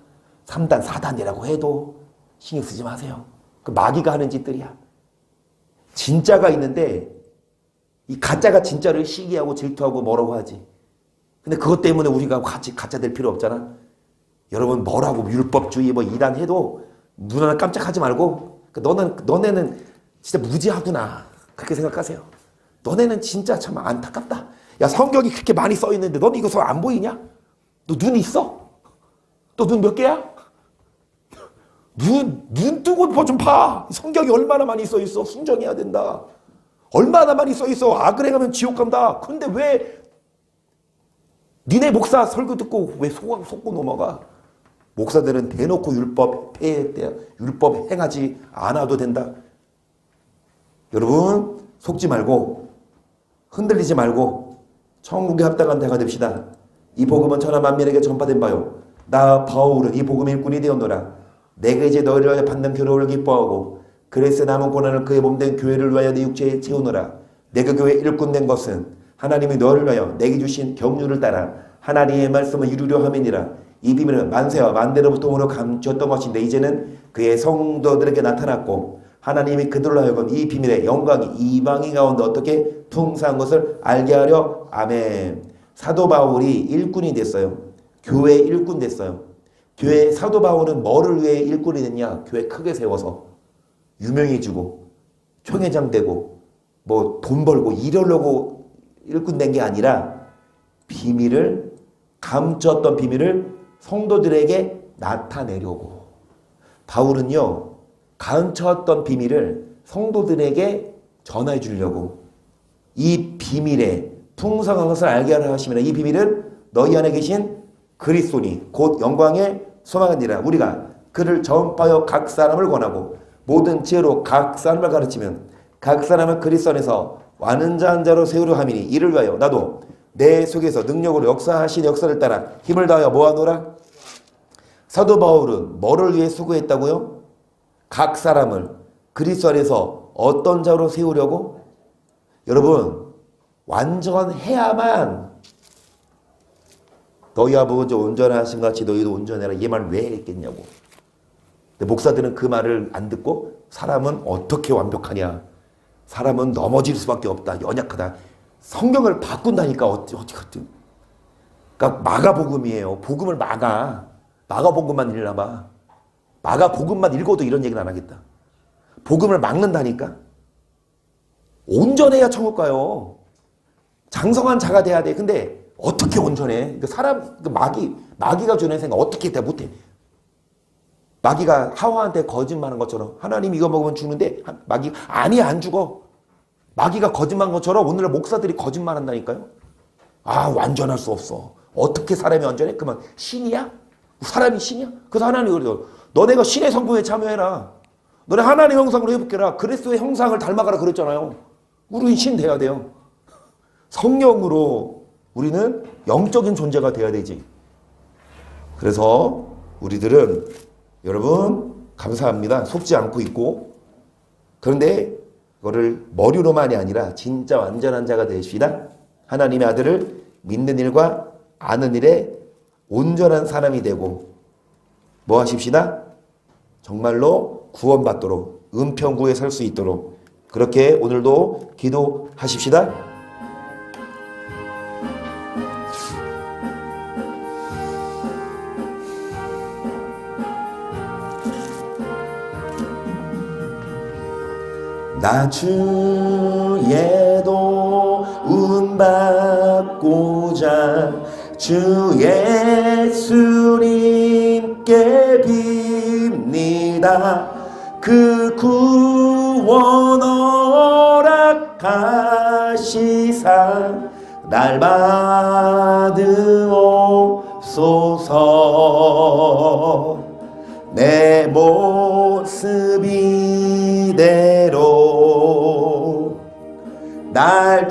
3단, 4단이라고 해도 신경 쓰지 마세요. 그 마귀가 하는 짓들이야. 진짜가 있는데 이 가짜가 진짜를 시기하고 질투하고 뭐라고 하지. 근데 그것 때문에 우리가 같이 가짜 될 필요 없잖아. 여러분 뭐라고 율법주의 뭐 2단 해도 눈 하나 깜짝하지 말고 너네는 진짜 무지하구나 그렇게 생각하세요. 너네는 진짜 참 안타깝다. 야 성경이 그렇게 많이 써 있는데 너는 이거 안 보이냐? 너 눈 있어? 너 눈 몇 개야? 눈 뜨고 뭐 좀 봐. 성경이 얼마나 많이 써 있어. 순종해야 된다. 얼마나 많이 써 있어. 악을 행하면 지옥 간다. 근데 왜 니네 목사 설교 듣고 왜 속고 넘어가? 목사들은 대놓고 율법 행하지 않아도 된다. 여러분 속지 말고 흔들리지 말고 천국에 합당한 자가 됩시다. 이 복음은 천하 만민에게 전파된 바요. 나 바울은 이 복음의 일꾼이 되었노라. 내가 이제 너희를 위하여 받는 교훈을 기뻐하고 그리스도의 남은 고난을 그의 몸된 교회를 위하여 내 육체에 채우노라. 내가 교회의 일꾼 된 것은 하나님이 너를 위하여 내게 주신 경륜을 따라 하나님의 말씀을 이루려 함이니라. 이 비밀은 만세와 만대로부터 오늘 감추었던 것인데 이제는 그의 성도들에게 나타났고 하나님이 그들로 하여금 이 비밀의 영광이 이방인 가운데 어떻게 풍성한 것을 알게 하려. 아멘. 사도 바울이 일꾼이 됐어요. 교회의 일꾼 됐어요. 교회 사도 바울은 뭐를 위해 일꾼이 됐냐? 교회 크게 세워서 유명해지고 총회장 되고 뭐 돈 벌고 이러려고 일꾼 된 게 아니라 비밀을 감췄던 비밀을 성도들에게 나타내려고. 바울은요 감췄던 비밀을 성도들에게 전해 주려고 이 비밀의 풍성한 것을 알게 하려 하시면 이 비밀은 너희 안에 계신 그리스도니 곧 영광의 소망이니라. 우리가 그를 전파하여 각 사람을 권하고 모든 지혜로 각 사람을 가르치면 각 사람을 그리스도 안에서 완전한 자로 세우려 함이니 이를 위하여 나도 내 속에서 능력으로 역사하신 역사를 따라 힘을 다하여 모아노라. 사도 바울은 뭐를 위해 수고했다고요? 각 사람을 그리스도 안에서 어떤 자로 세우려고? 여러분 완전해야만 너희 아버지 온전하신 같이 너희도 온전해라. 이 말 왜 했겠냐고. 근데 목사들은 그 말을 안 듣고 사람은 어떻게 완벽하냐. 사람은 넘어질 수밖에 없다. 연약하다. 성경을 바꾼다니까 어떻게. 그러니까 마가복음이에요. 복음을 마가복음만 읽나봐. 마가복음만 읽어도 이런 얘기는 안 하겠다. 복음을 막는다니까. 온전해야 천국 가요. 장성한 자가 돼야 돼. 근데 어떻게 온전해? 마귀가 주는 생각 어떻게 돼? 못해. 마귀가 하와한테 거짓말한 것처럼 하나님 이거 먹으면 죽는데 마귀 아니 안 죽어. 마귀가 거짓말한 것처럼 오늘날 목사들이 거짓말한다니까요. 아, 완전할 수 없어. 어떻게 사람이 완전해? 그만 신이야? 사람이 신이야? 그래서 하나님이 그래요. 너네가 신의 성품에 참여해라. 너네 하나님 형상으로 회복해라. 그리스도의 형상을 닮아가라 그랬잖아요. 우리는 신 돼야 돼요. 성령으로 우리는 영적인 존재가 돼야 되지. 그래서 우리들은 여러분 감사합니다. 속지 않고 있고, 그런데 그거를 머리로만이 아니라 진짜 완전한 자가 되시다. 하나님의 아들을 믿는 일과 아는 일에 온전한 사람이 되고 뭐 하십시다? 정말로 구원받도록 은평구에 설 수 있도록 그렇게 오늘도 기도하십시다. 나 주의 도움 받고자 주 예수님께 빕니다. 그 구원 허락하시사 날 받으옵소서. 내 모습 이대로 날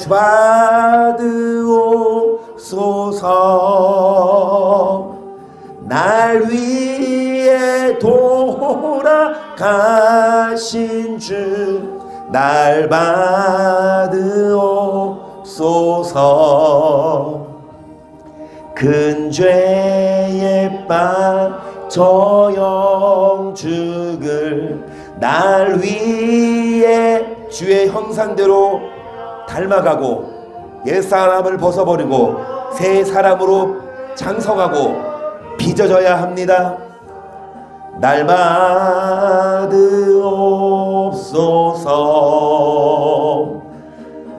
받으옵소서. 날 위해 돌아가신 주 날 받으옵소서. 큰 죄에 빠져 영죽을 날 위해 주의 형상대로 닮아가고 옛사람을 벗어버리고 새 사람으로 장성하고 빚어져야 합니다. 날 받으옵소서.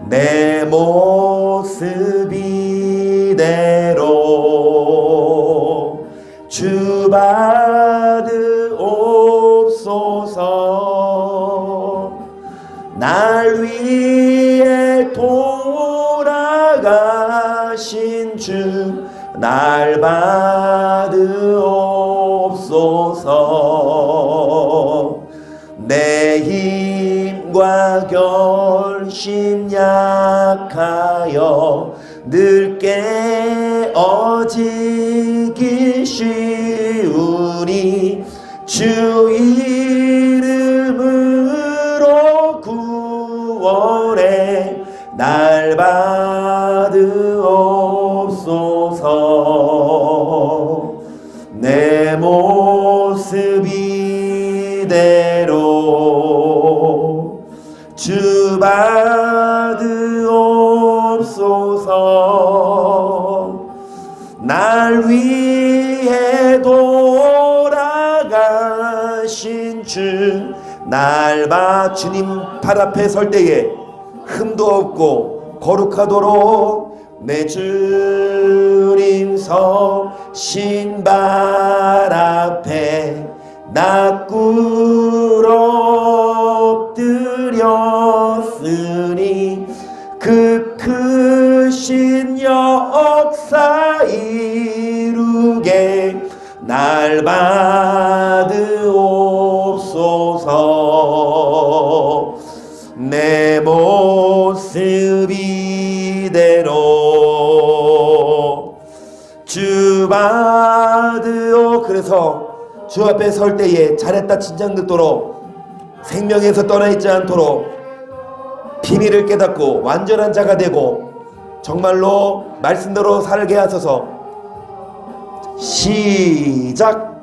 내 모습 이대로 주 받으옵소서. 날 위해 돌아가신 주 날 받으옵소서. 내 힘과 결심 약하여 늘 깨어지기 쉬우니 주 이름으로 구원해 날 받으옵소서. 내 모습 이대로 주 받으옵소서. 날 위해 돌아가신 주 날 주님 발 앞에 설 때에 흠도 없고 거룩하도록 내 주님 서신 발 앞에 나 꿇어 엎드렸으니 그 크신 역사 이루게 날 받으옵소서. 내 모습 이대로 주 받으오. 그래서 주 앞에 설 때에 잘했다 칭찬 듣도록 생명에서 떠나 있지 않도록 비밀을 깨닫고 완전한 자가 되고 정말로 말씀대로 살게 하소서. 시작.